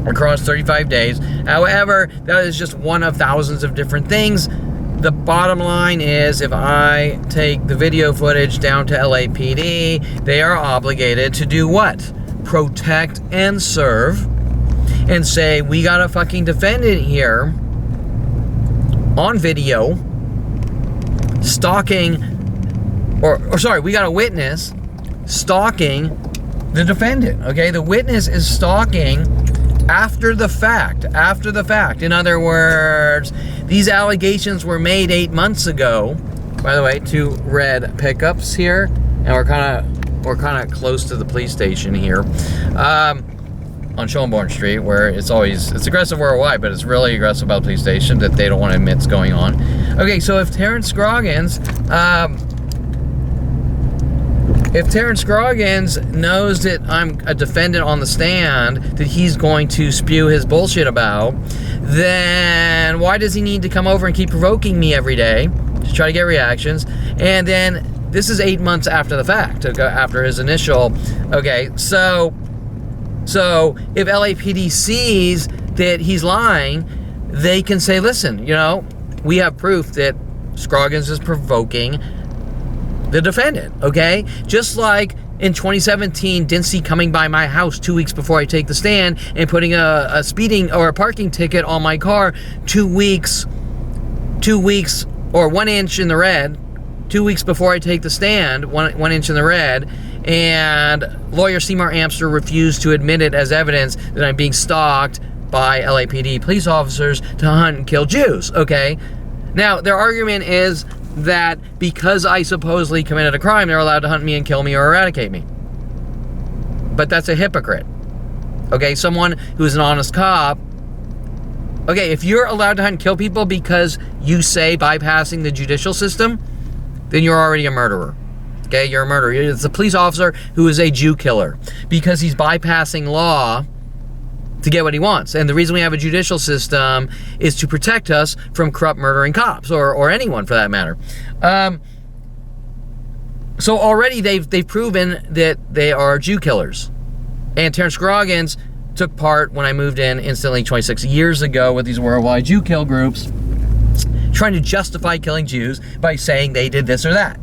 across 35 days. However, that is just one of thousands of different things. The bottom line is, if I take the video footage down to LAPD, they are obligated to do what? Protect and serve, and say, we got a fucking defendant here on video stalking, or sorry, we got a witness stalking the defendant, okay? The witness is stalking After the fact. In other words, these allegations were made 8 months ago. By the way, 2 red pickups here, and we're kind of close to the police station here, on Schoenborn Street, where it's aggressive worldwide, but it's really aggressive about the police station that they don't want to admit's going on. Okay, so if Terrance Scroggins knows that I'm a defendant on the stand that he's going to spew his bullshit about, then why does he need to come over and keep provoking me every day to try to get reactions? And then this is 8 months after the fact, after his initial, okay, so if LAPD sees that he's lying, they can say, listen, you know, we have proof that Scroggins is provoking the defendant, okay? Just like in 2017, Dincy coming by my house 2 weeks before I take the stand and putting a speeding or a parking ticket on my car 2 weeks or 1 inch in the red, 2 weeks before I take the stand, one inch in the red, and lawyer Seymour Amster refused to admit it as evidence that I'm being stalked by LAPD police officers to hunt and kill Jews, okay? Now, their argument is that because I supposedly committed a crime, they're allowed to hunt me and kill me or eradicate me. But that's a hypocrite, okay? Someone who's an honest cop. Okay, if you're allowed to hunt and kill people because you say bypassing the judicial system, then you're already a murderer. Okay, you're a murderer. It's a police officer who is a Jew killer because he's bypassing law to get what he wants. And the reason we have a judicial system is to protect us from corrupt murdering cops or anyone for that matter. So already they've proven that they are Jew killers. And Terrance Scroggins took part when I moved in instantly 26 years ago with these worldwide Jew kill groups, trying to justify killing Jews by saying they did this or that.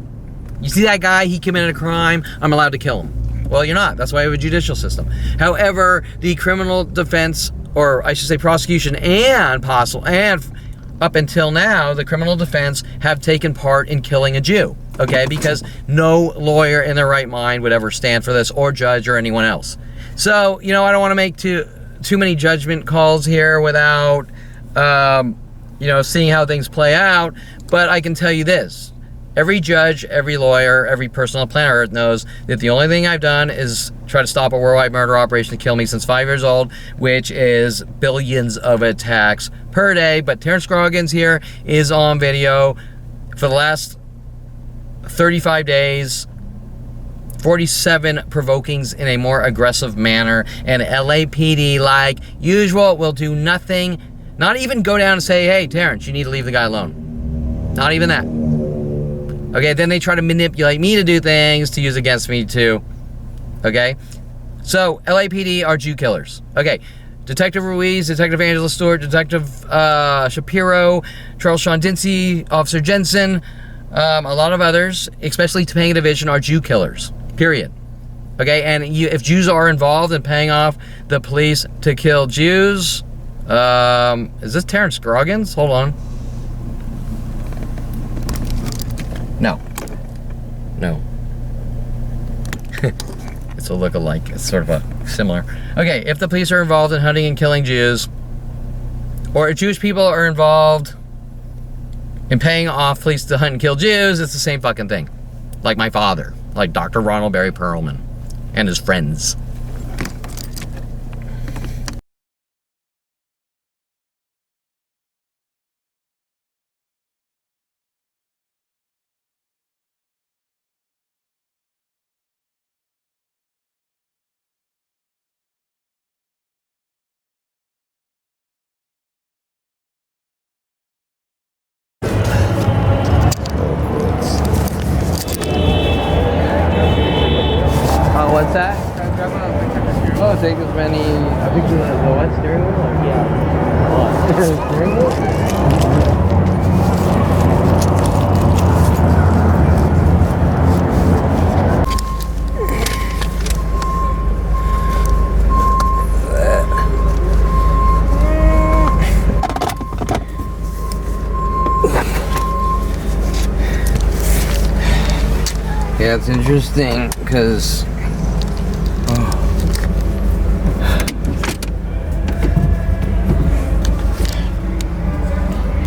You see that guy, he committed a crime, I'm allowed to kill him. Well, you're not. That's why we have a judicial system. However, the criminal defense, or I should say prosecution and up until now, the criminal defense have taken part in killing a Jew, okay? Because no lawyer in their right mind would ever stand for this, or judge, or anyone else. So, you know, I don't want to make too many judgment calls here without, you know, seeing how things play out, but I can tell you this. Every judge, every lawyer, every person on planet Earth knows that the only thing I've done is try to stop a worldwide murder operation to kill me since 5 years old, which is billions of attacks per day. But Terrance Scroggins here is on video for the last 35 days, 47 provokings in a more aggressive manner, and LAPD, like usual, will do nothing, not even go down and say, hey, Terrance, you need to leave the guy alone. Not even that. Okay, then they try to manipulate me to do things to use against me too. Okay, so LAPD are Jew killers. Okay, Detective Ruiz, Detective Angela Stewart, Detective Shapiro, Charles Sean Dincy, Officer Jensen, a lot of others, especially Topanga Division, are Jew killers. Period. Okay, and if Jews are involved in paying off the police to kill Jews, is this Terrance Scroggins? Hold on. No. It's a look-alike. It's sort of a similar. Okay, if the police are involved in hunting and killing Jews, or if Jewish people are involved in paying off police to hunt and kill Jews, it's the same fucking thing. Like my father, like Dr. Ronald Barry Perelman and his friends. What's that? Oh, take as many pictures as the what? Steering wheel? Or? Yeah. Steering wheel? Yeah, it's interesting because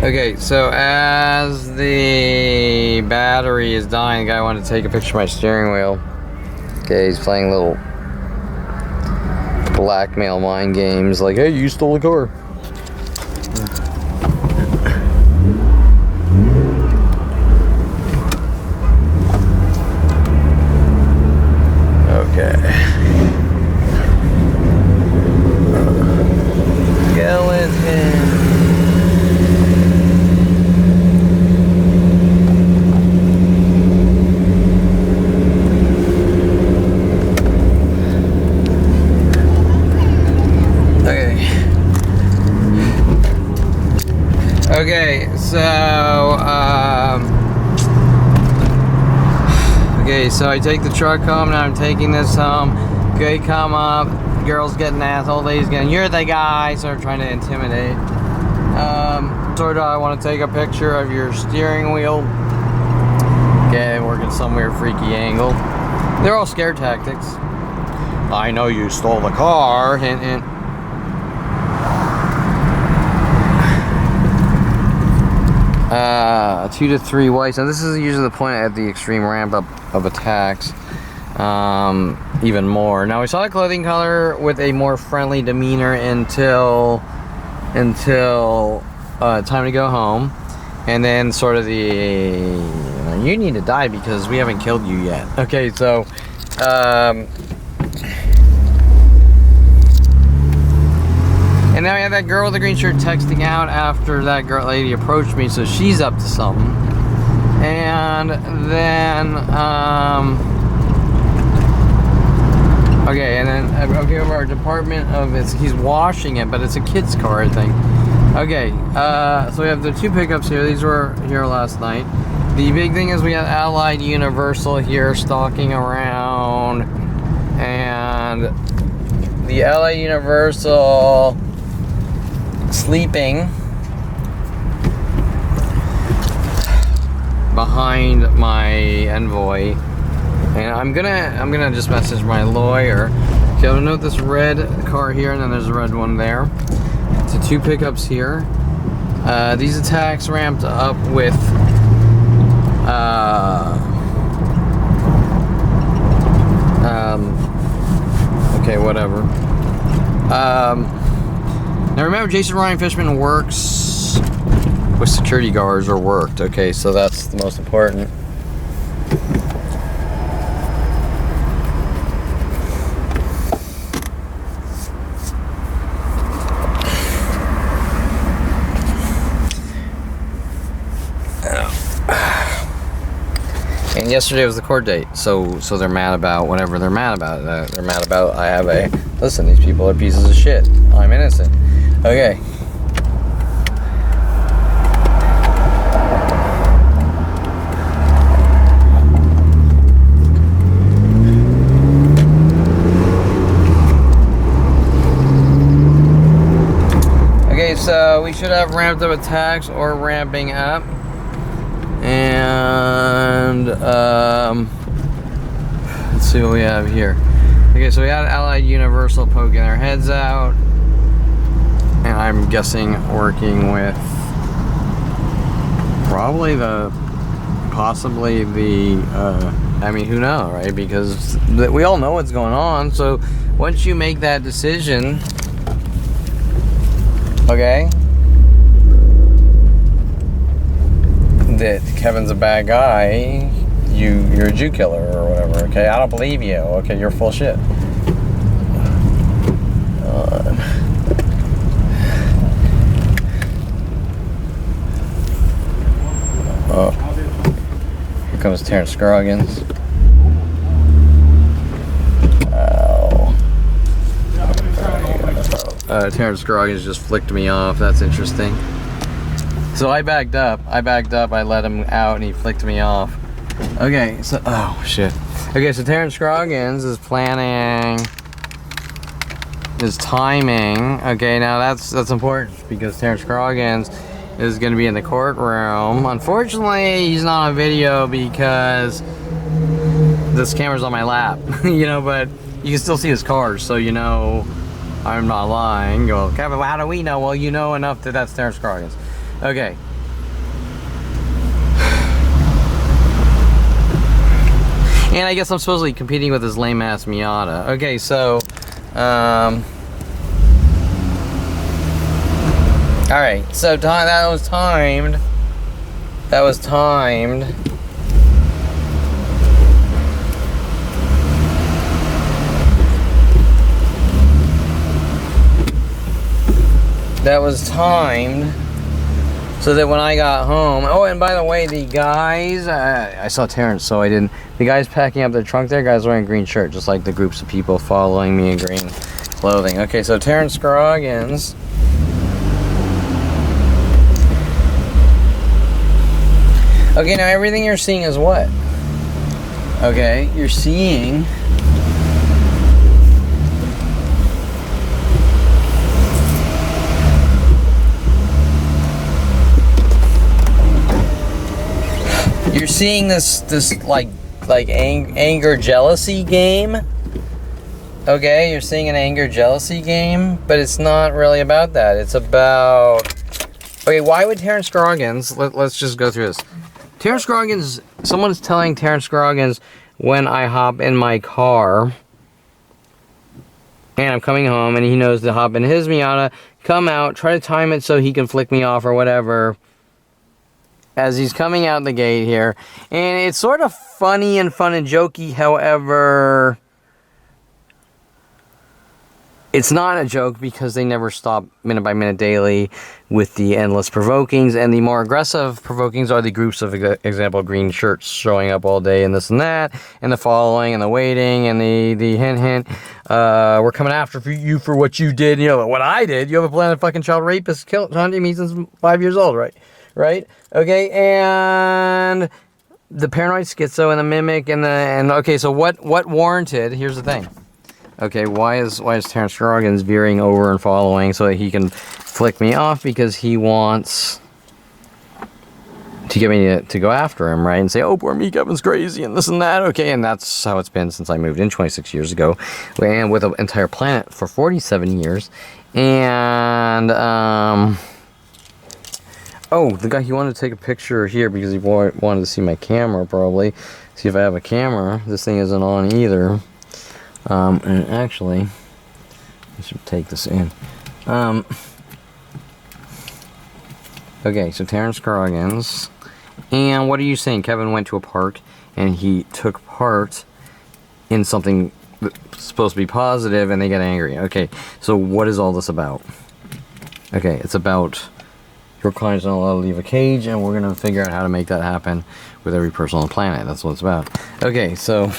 Okay, so as the battery is dying, the guy wanted to take a picture of my steering wheel. Okay, he's playing little blackmail mind games like, hey, you stole a car. Okay. Skeleton. Okay, so I take the truck home. Now I'm taking this home. Okay, come up. Girl's getting ass. Old lady's getting, you're the guy. So I'm trying to intimidate. Sort of, I want to take a picture of your steering wheel. Okay, working some weird freaky angle. They're all scare tactics. I know you stole the car. Hint, hint. 2 to 3 whites. Now this is usually the point at the extreme ramp up of attacks. Even more. Now we saw the clothing color with a more friendly demeanor until time to go home, and then sort of you need to die because we haven't killed you yet. Okay, so and now we have that girl with the green shirt texting out after that lady approached me, so she's up to something. And then, okay, and then okay, over our department of he's washing it, but it's a kid's car, I think. Okay, so we have the 2 pickups here. These were here last night. The big thing is we have Allied Universal here stalking around, and the Allied Universal sleeping behind my envoy, and I'm gonna just message my lawyer. Okay, I'll note this red car here, and then there's a red one there. So 2 pickups here. These attacks ramped up with okay, whatever. Now remember, Jason Ryan Fishman works with security guards, or worked. Okay, so that's the most important. And yesterday was the court date, so they're mad about whatever they're mad about. They're mad about listen, these people are pieces of shit. I'm innocent. Okay. Okay, so we should have ramped up attacks or ramping up. And let's see what we have here. Okay, so we had Allied Universal poking their heads out, and I'm guessing working with possibly the I mean, who knows, right? Because we all know what's going on. So once you make that decision, okay, that Kevin's a bad guy, you're a Jew killer or whatever. Okay, I don't believe you. Okay, you're full shit. Oh, here comes Terrance Scroggins. Terrance Scroggins just flicked me off. That's interesting. So I backed up, I let him out, and he flicked me off. Okay, so, oh shit. Okay, so Terrance Scroggins is planning his timing. Okay, now that's important, because Terrance Scroggins is gonna be in the courtroom. Unfortunately, he's not on video because this camera's on my lap, you know, but you can still see his cars, so you know I'm not lying. Go, Kevin, how do we know? Well, you know enough that that's Terrance Scroggins. Okay, And I guess I'm supposedly competing with this lame ass Miata. Okay, so alright, so that was timed. That was timed. That was timed so that when I got home. Oh, and by the way, the guys, I saw Terrance, so I didn't. The guys packing up their trunk there, guys wearing a green shirt, just like the groups of people following me in green clothing. Okay, so Terrance Scroggins. Okay, now everything you're seeing is what? Okay, you're seeing this like anger jealousy game. Okay, you're seeing an anger jealousy game, but it's not really about that. It's about, okay, why would Terrance Scroggins, let's just go through this. Terrance Scroggins, someone is telling Terrance Scroggins when I hop in my car and I'm coming home and he knows to hop in his Miata, come out, try to time it so he can flick me off or whatever as he's coming out the gate here. And it's sort of funny and fun and jokey, however, it's not a joke because they never stop minute by minute daily with the endless provokings, and the more aggressive provokings are the groups of, example, green shirts showing up all day and this and that, and the following and the waiting and the hint, we're coming after you for what you did, you know, what I did. You have a plan of fucking child rapist hunting me since 5 years old, right? Okay, and the paranoid schizo and the mimic and okay, so what warranted, here's the thing. Okay, why is Terrance Scroggins veering over and following so that he can flick me off? Because he wants to get me to go after him, right? And say, oh, poor me, Kevin's crazy and this and that. Okay, and that's how it's been since I moved in 26 years ago. And with an entire planet for 47 years. And, oh, the guy, he wanted to take a picture here because he wanted to see my camera, probably. See if I have a camera. This thing isn't on either. And actually, I should take this in. Okay, so Terrance Scroggins. And what are you saying? Kevin went to a park and he took part in something that's supposed to be positive and they get angry. Okay, so what is all this about? Okay, it's about your client's not allowed to leave a cage, and we're going to figure out how to make that happen with every person on the planet. That's what it's about. Okay, so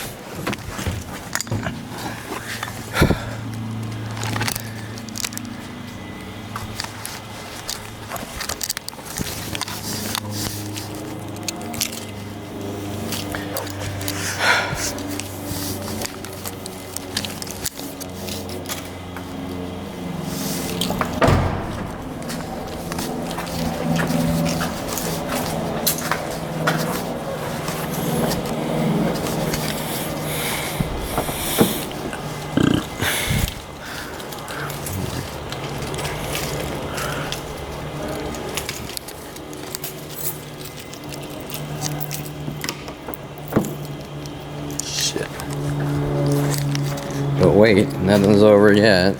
but wait, nothing's over yet.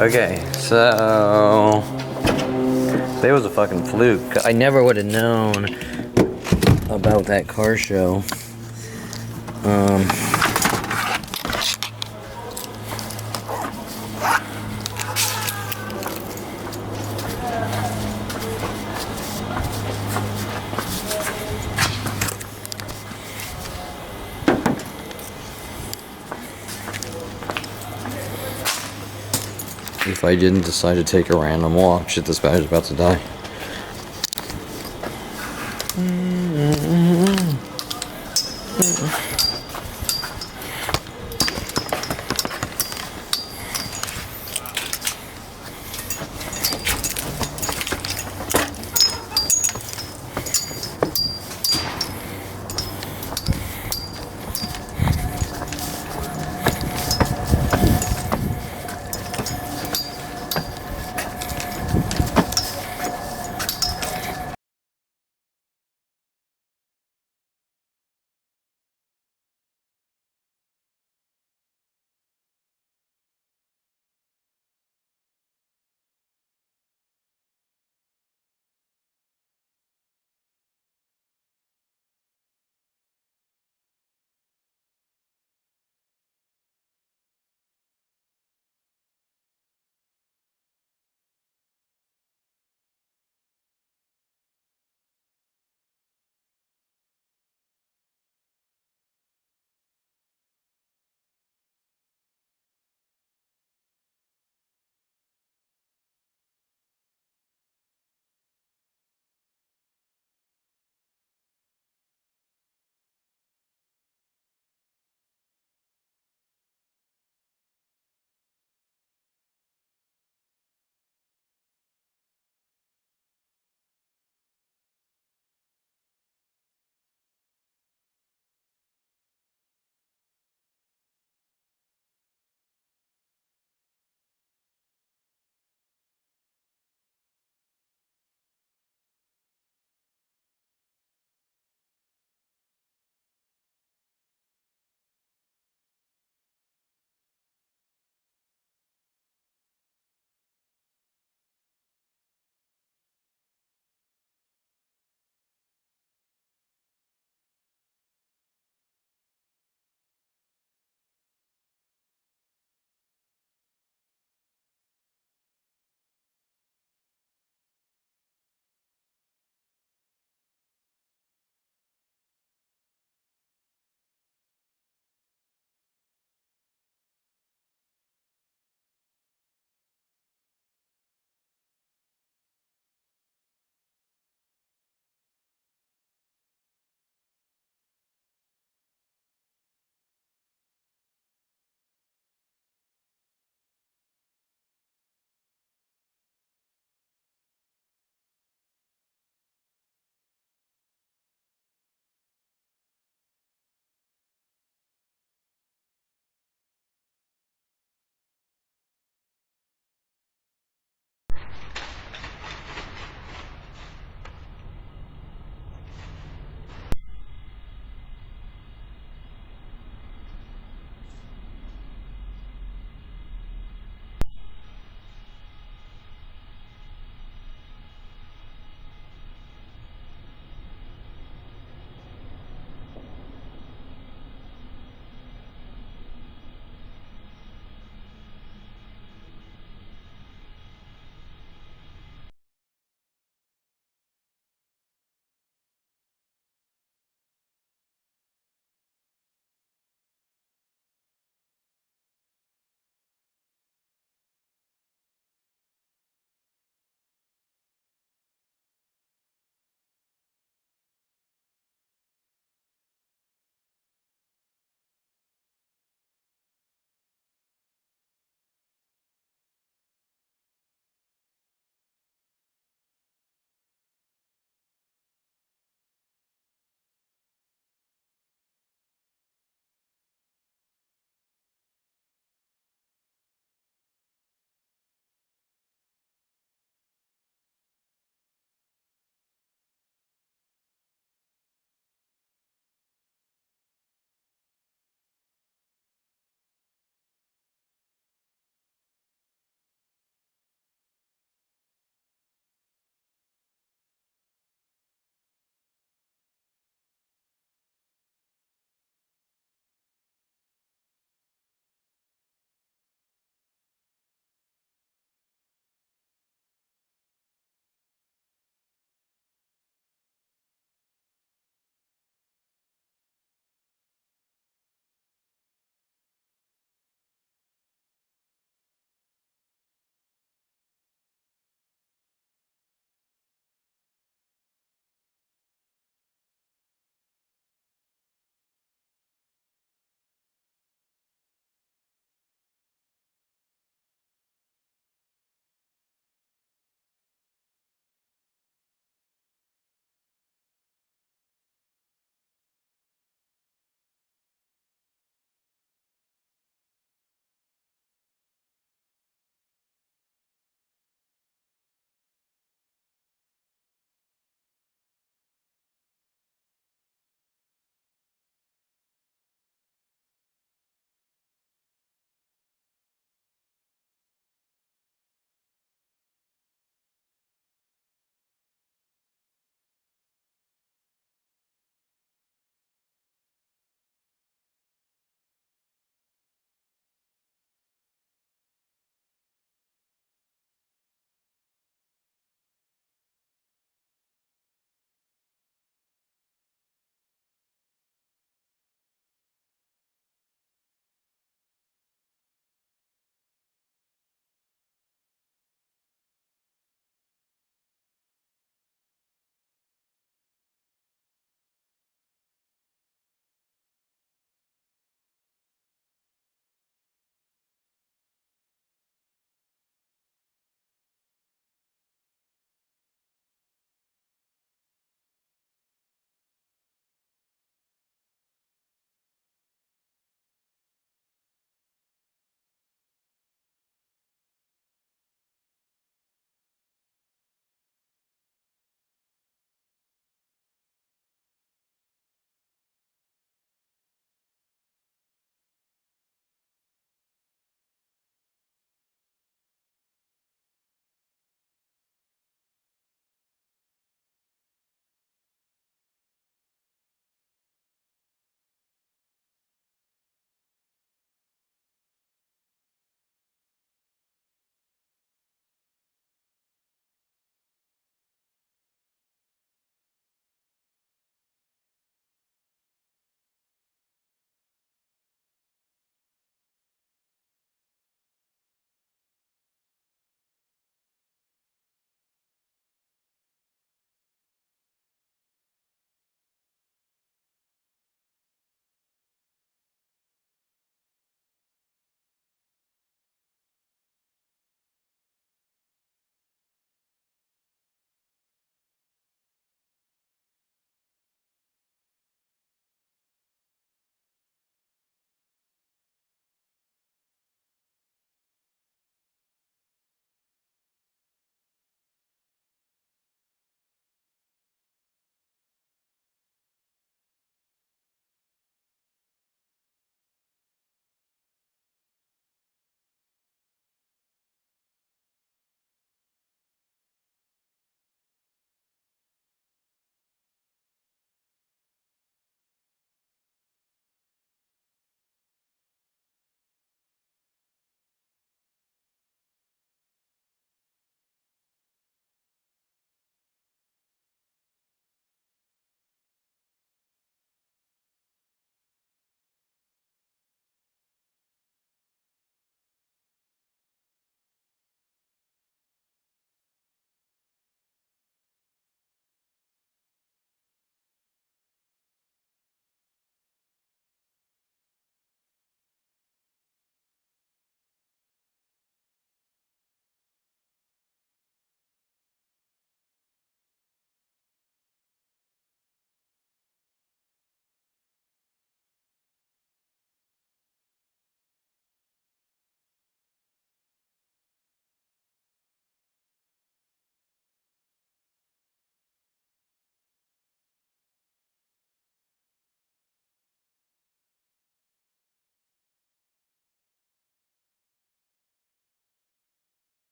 Okay, so there was a fucking fluke. I never would have known about that car show. If I didn't decide to take a random walk, shit, this battery's about to die.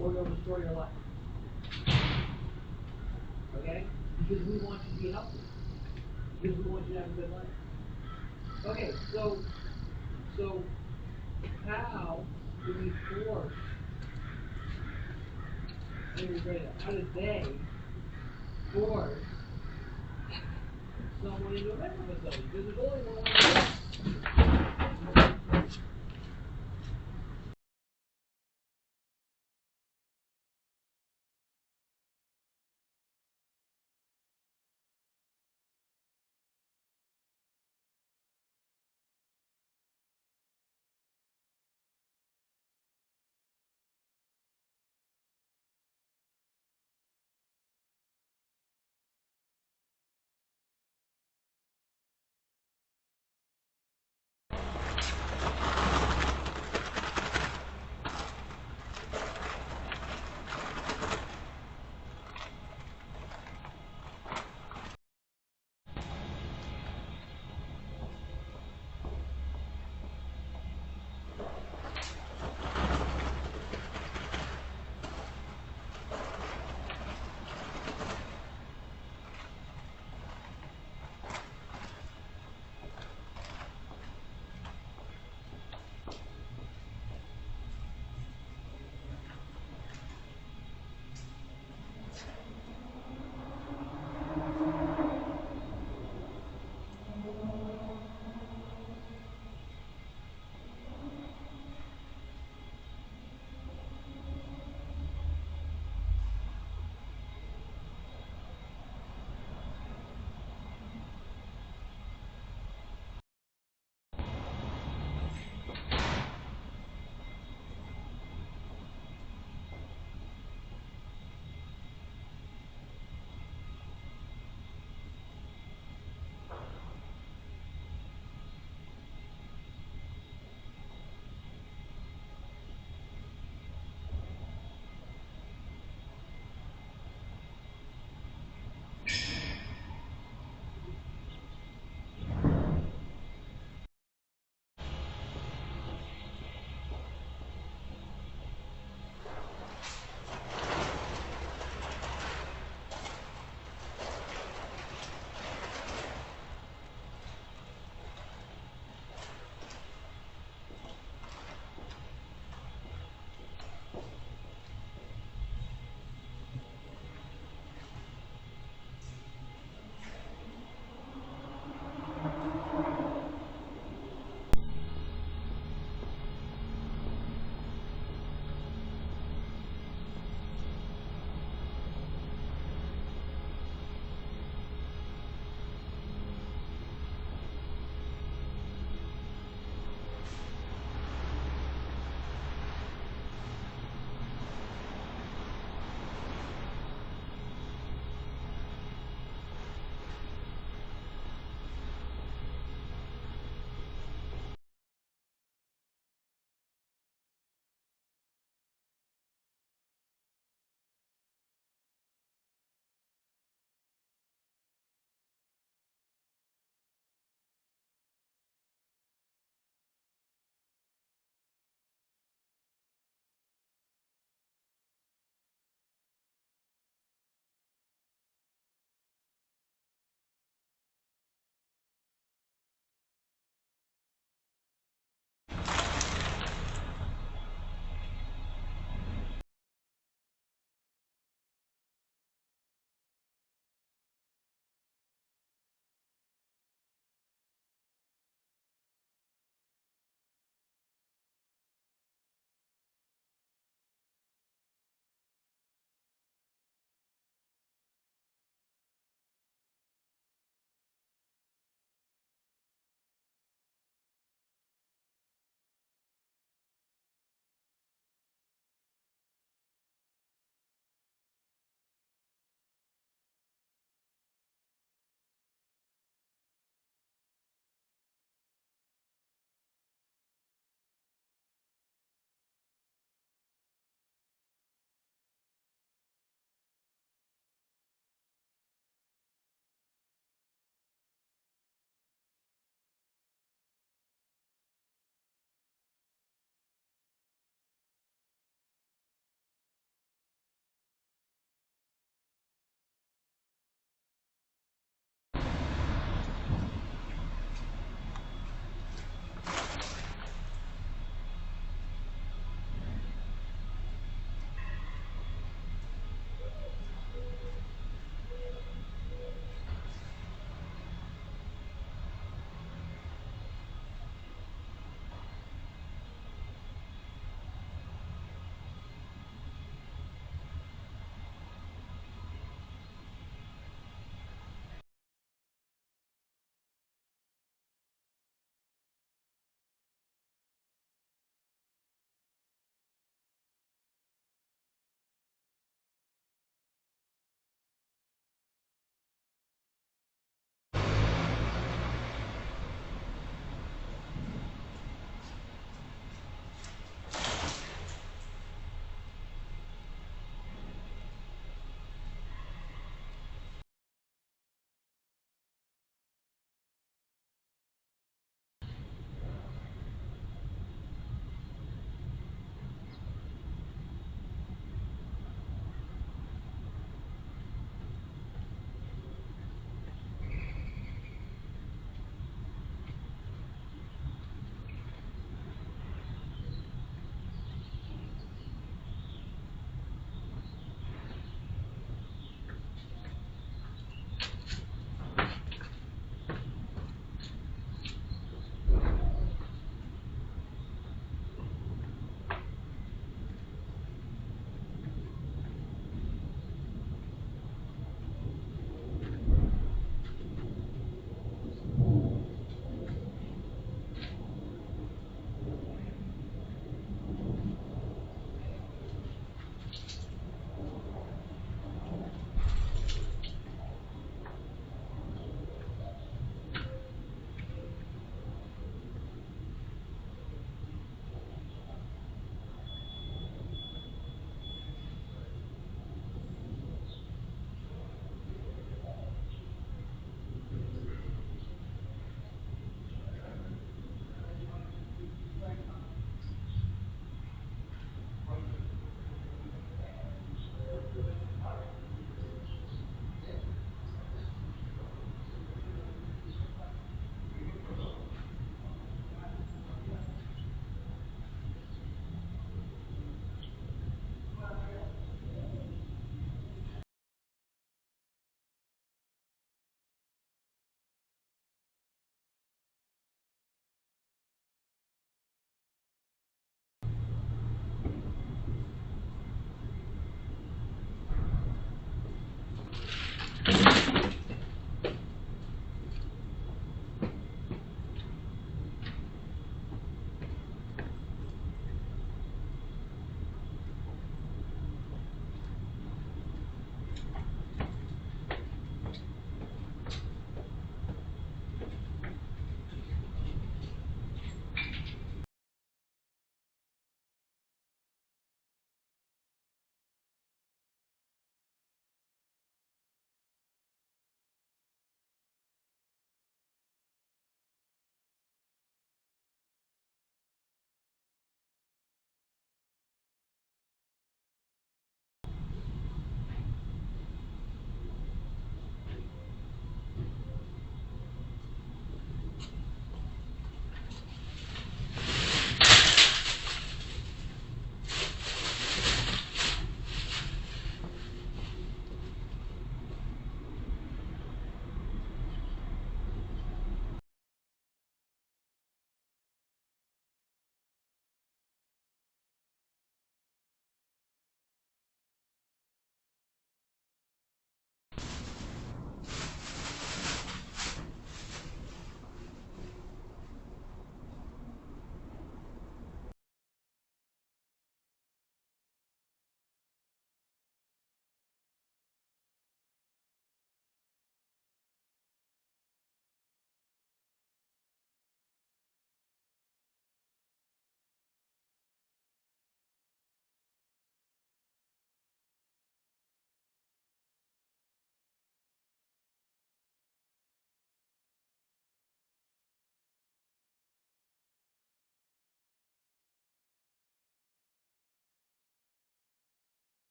or they'll destroy your life. Okay? Because we want you to be healthy. Because we want you to have a good life. Okay, so how do we force, how do they force someone into a mental facility? Because there's only one way.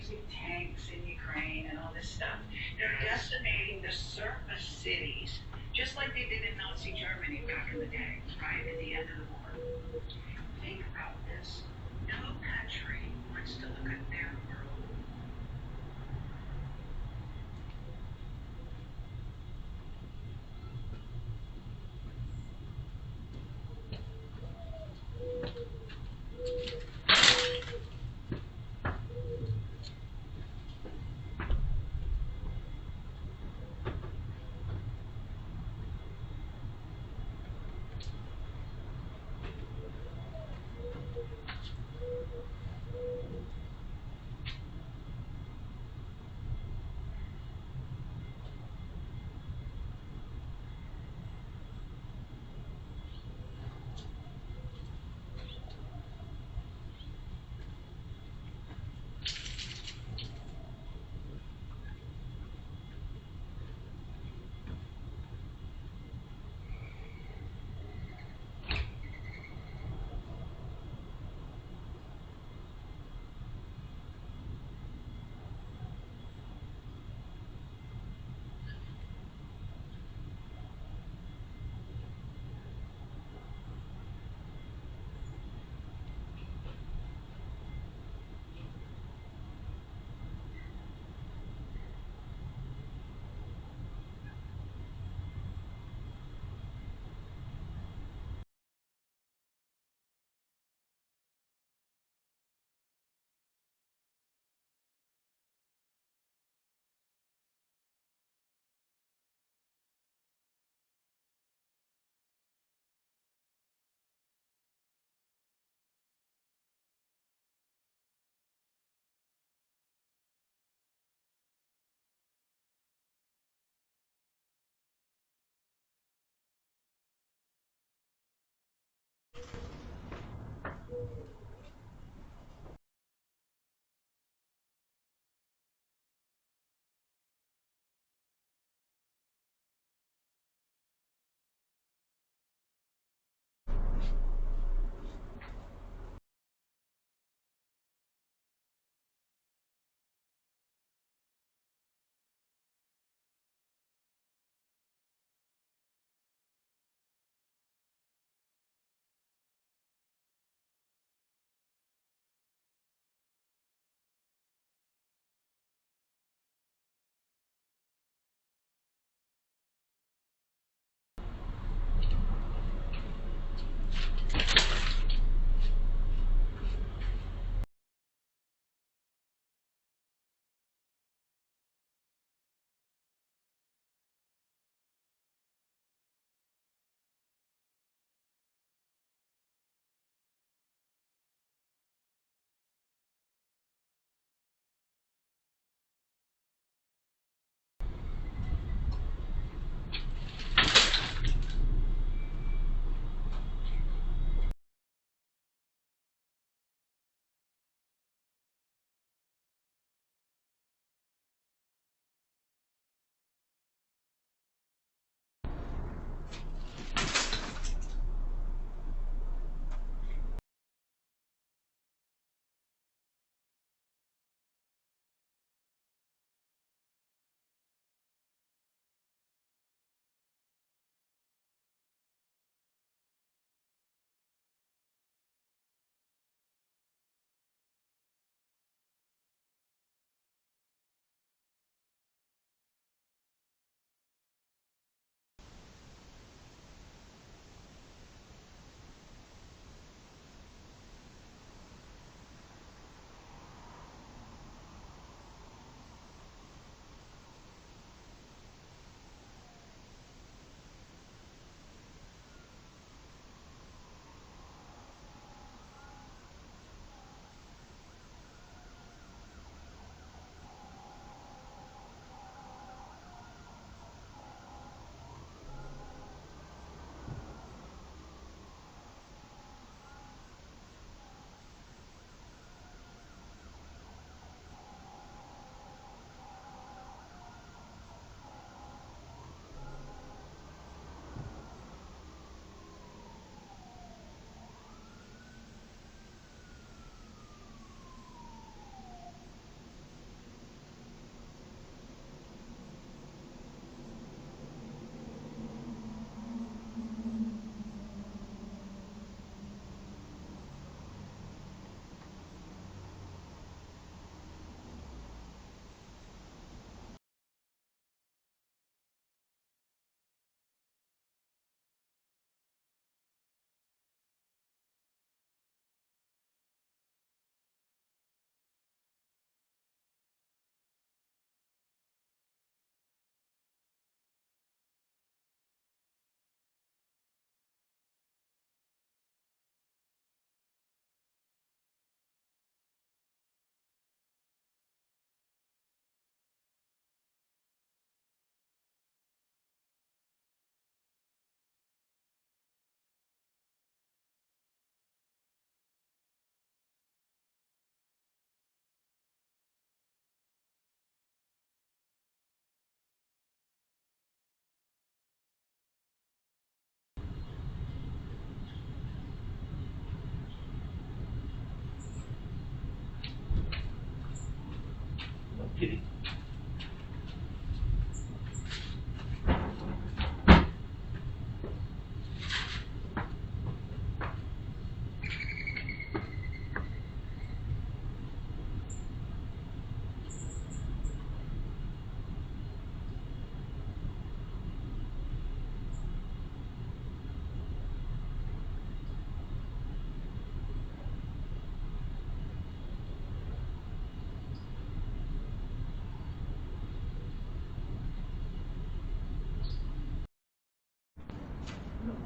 using tanks in Ukraine and all this stuff. They're decimating the surface cities, just like they did in Nazi Germany back in the day, right, at the end of the war. Think about this. No country wants to look at their world.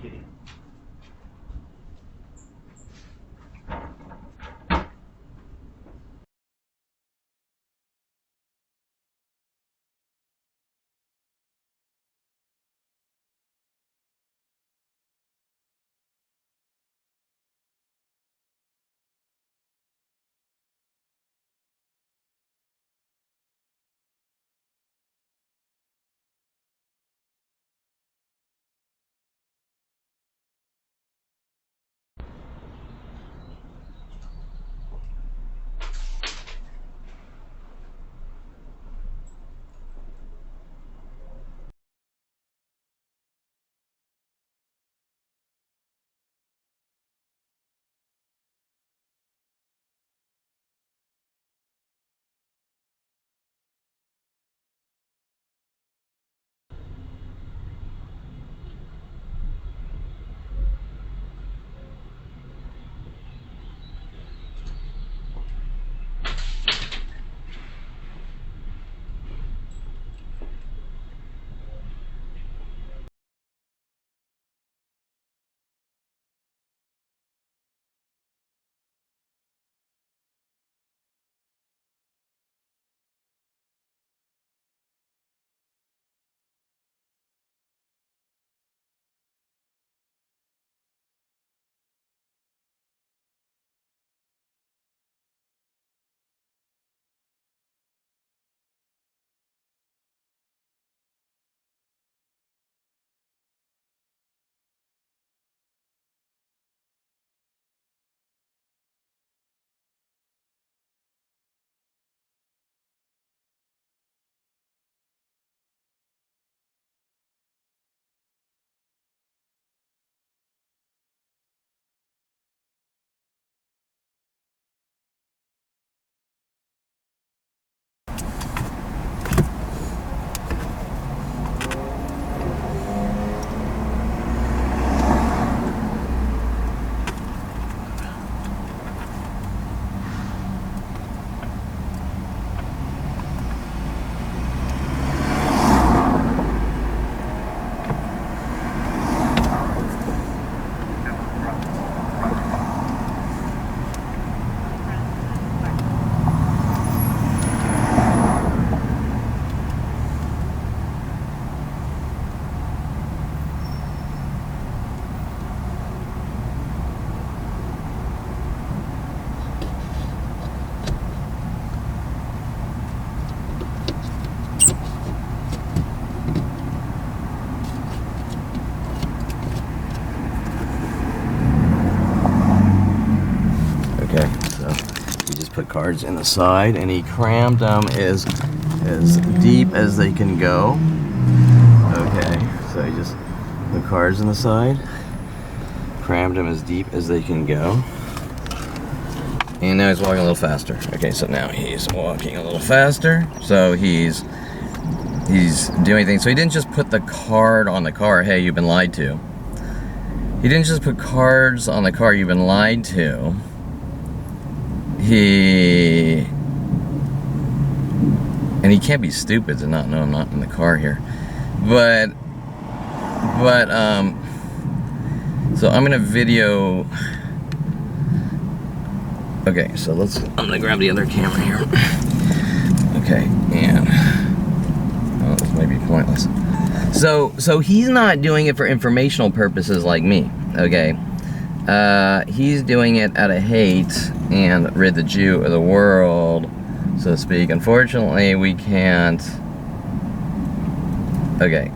Kitty. Put cards in the side, and he crammed them as deep as they can go. Okay, so he just put cards in the side, crammed them as deep as they can go, and now he's walking a little faster. Okay, so now he's walking a little faster, so he's doing things. So he didn't just put the card on the car, hey, you've been lied to. He didn't just put cards on the car, you've been lied to. He can't be stupid to not know I'm not in the car here, but so I'm gonna video. Okay, so I'm gonna grab the other camera here. Okay, and this might be pointless. So he's not doing it for informational purposes like me. Okay, he's doing it out of hate and rid the Jew of the world, so to speak. Unfortunately, we can't. Okay,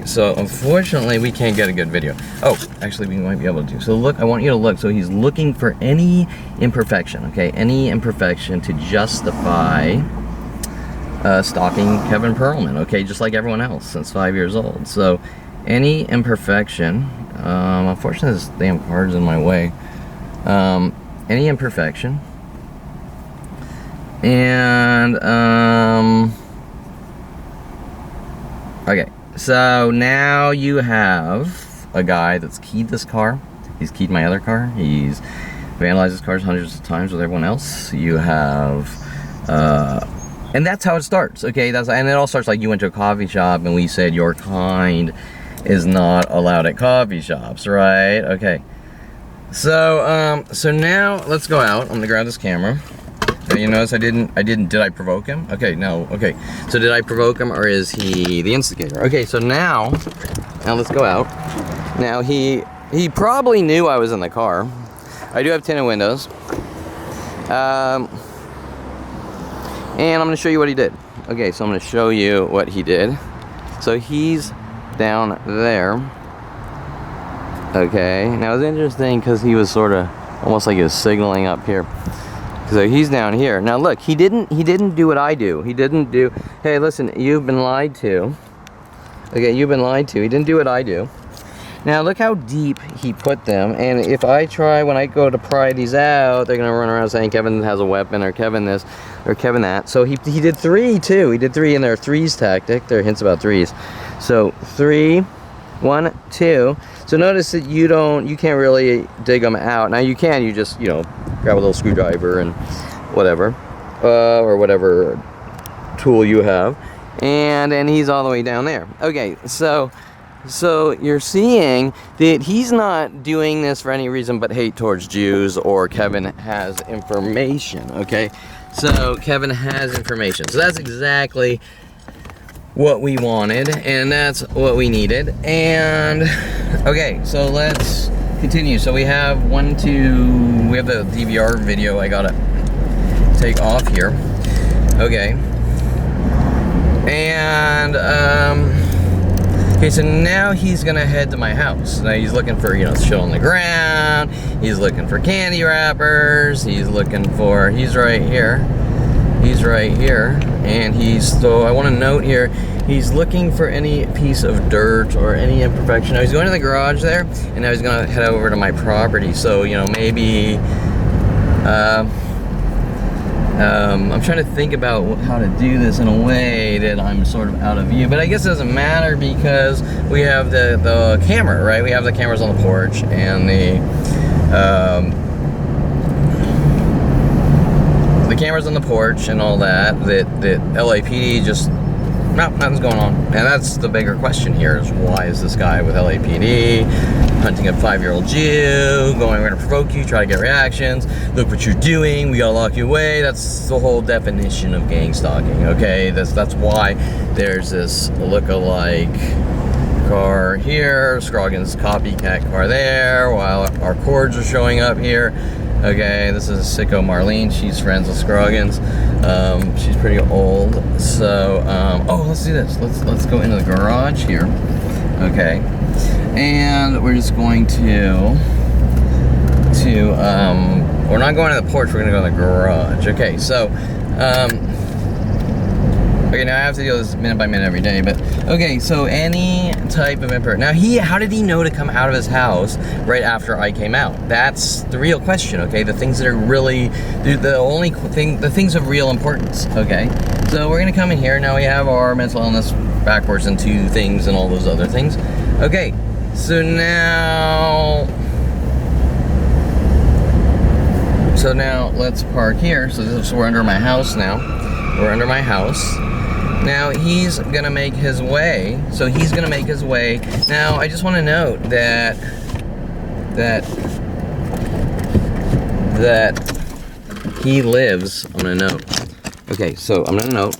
so unfortunately we can't get a good video. Oh, actually we might be able to. So look, I want you to look. So he's looking for any imperfection, okay? Any imperfection to justify stalking Kevin Perelman, okay? Just like everyone else since 5 years old. So any imperfection, unfortunately this damn card's in my way. Any imperfection, and okay, so now you have a guy that's keyed this car. He's keyed my other car. He's vandalized his cars hundreds of times with everyone else. You have and that's how it starts. Okay, and it all starts like you went to a coffee shop and we said you're kind is not allowed at coffee shops, right? Okay. So so now let's go out. I'm gonna grab this camera. You notice did I provoke him? Okay, no, okay. So did I provoke him, or is he the instigator? Okay, so now let's go out. Now he probably knew I was in the car. I do have tinted windows. And I'm gonna show you what he did. Okay, so I'm gonna show you what he did. So he's down there. Okay, now it's interesting because he was sort of almost like he was signaling up here. So he's down here. Now look, he didn't do what I do. He didn't do, hey, listen, you've been lied to. Okay, you've been lied to. He didn't do what I do. Now look how deep he put them, and if I try, when I go to pry these out, they're gonna run around saying Kevin has a weapon, or Kevin this, or Kevin that. So he did 3 too. He did 3 in their threes tactic. There are hints about threes. So 3, 1, 2. So notice that you can't really dig them out. Now you can, you just, you know, grab a little screwdriver and whatever, or whatever tool you have, and then he's all the way down there. Okay, so you're seeing that he's not doing this for any reason but hate towards Jews, or Kevin has information, okay? So Kevin has information. So that's exactly what we wanted, and that's what we needed. And okay, so let's continue. So we have we have the DVR video I gotta take off here. Okay. And okay, so now he's gonna head to my house. Now he's looking for, you know, shit on the ground. He's looking for candy wrappers. He's right here. He's right here. And so I want to note here, he's looking for any piece of dirt or any imperfection. Now he's going to the garage there, and now he's gonna head over to my property. So, you know, maybe I'm trying to think about how to do this in a way that I'm sort of out of view, but I guess it doesn't matter because we have the camera, right? We have the cameras on the porch, and the cameras on the porch and all that LAPD just, no, nothing's going on. And that's the bigger question here, is why is this guy with LAPD hunting a 5-year-old Jew, going, we're gonna provoke you, try to get reactions, look what you're doing, we gotta lock you away. That's the whole definition of gang stalking, okay? That's why there's this look-alike car here, Scroggins copycat car there, while our cords are showing up here. Okay, this is Sicko Marlene. She's friends with Scroggins. She's pretty old. So, oh, let's do this. Let's go into the garage here. Okay, and we're just going to we're not going to the porch. We're gonna go to the garage. Okay, so, okay, now I have to do this minute by minute every day, but okay, so any type of imperfect. Now how did he know to come out of his house right after I came out? That's the real question, okay? The things that are really, the things of real importance, okay? So we're gonna come in here. Now we have our mental illness backwards into things and all those other things. Okay, so now let's park here. So we're under my house now. We're under my house. Now he's gonna make his way. So he's gonna make his way. Now I just want to note that he lives on a note. Okay, so I'm gonna note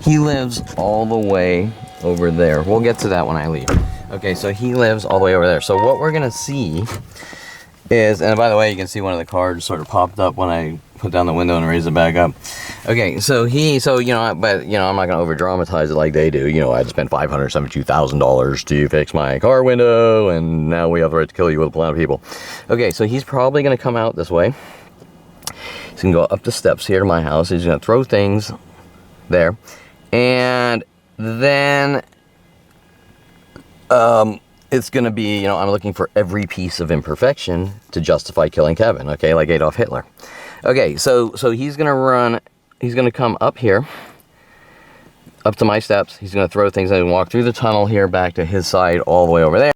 he lives all the way over there. We'll get to that when I leave. Okay, so he lives all the way over there. So what we're gonna see is, and by the way, you can see one of the cards sort of popped up when I put down the window and raised it back up. Okay, so you know, but you know, I'm not gonna over dramatize it like they do. You know, I had to spend $572,000 to fix my car window, and now we have the right to kill you with a plan of people. Okay, so he's probably gonna come out this way. He's gonna go up the steps here to my house. He's gonna throw things there, and then it's gonna be, you know, I'm looking for every piece of imperfection to justify killing Kevin, okay, like Adolf Hitler. Okay, so he's gonna come up here, up to my steps. He's gonna throw things and walk through the tunnel here back to his side all the way over there.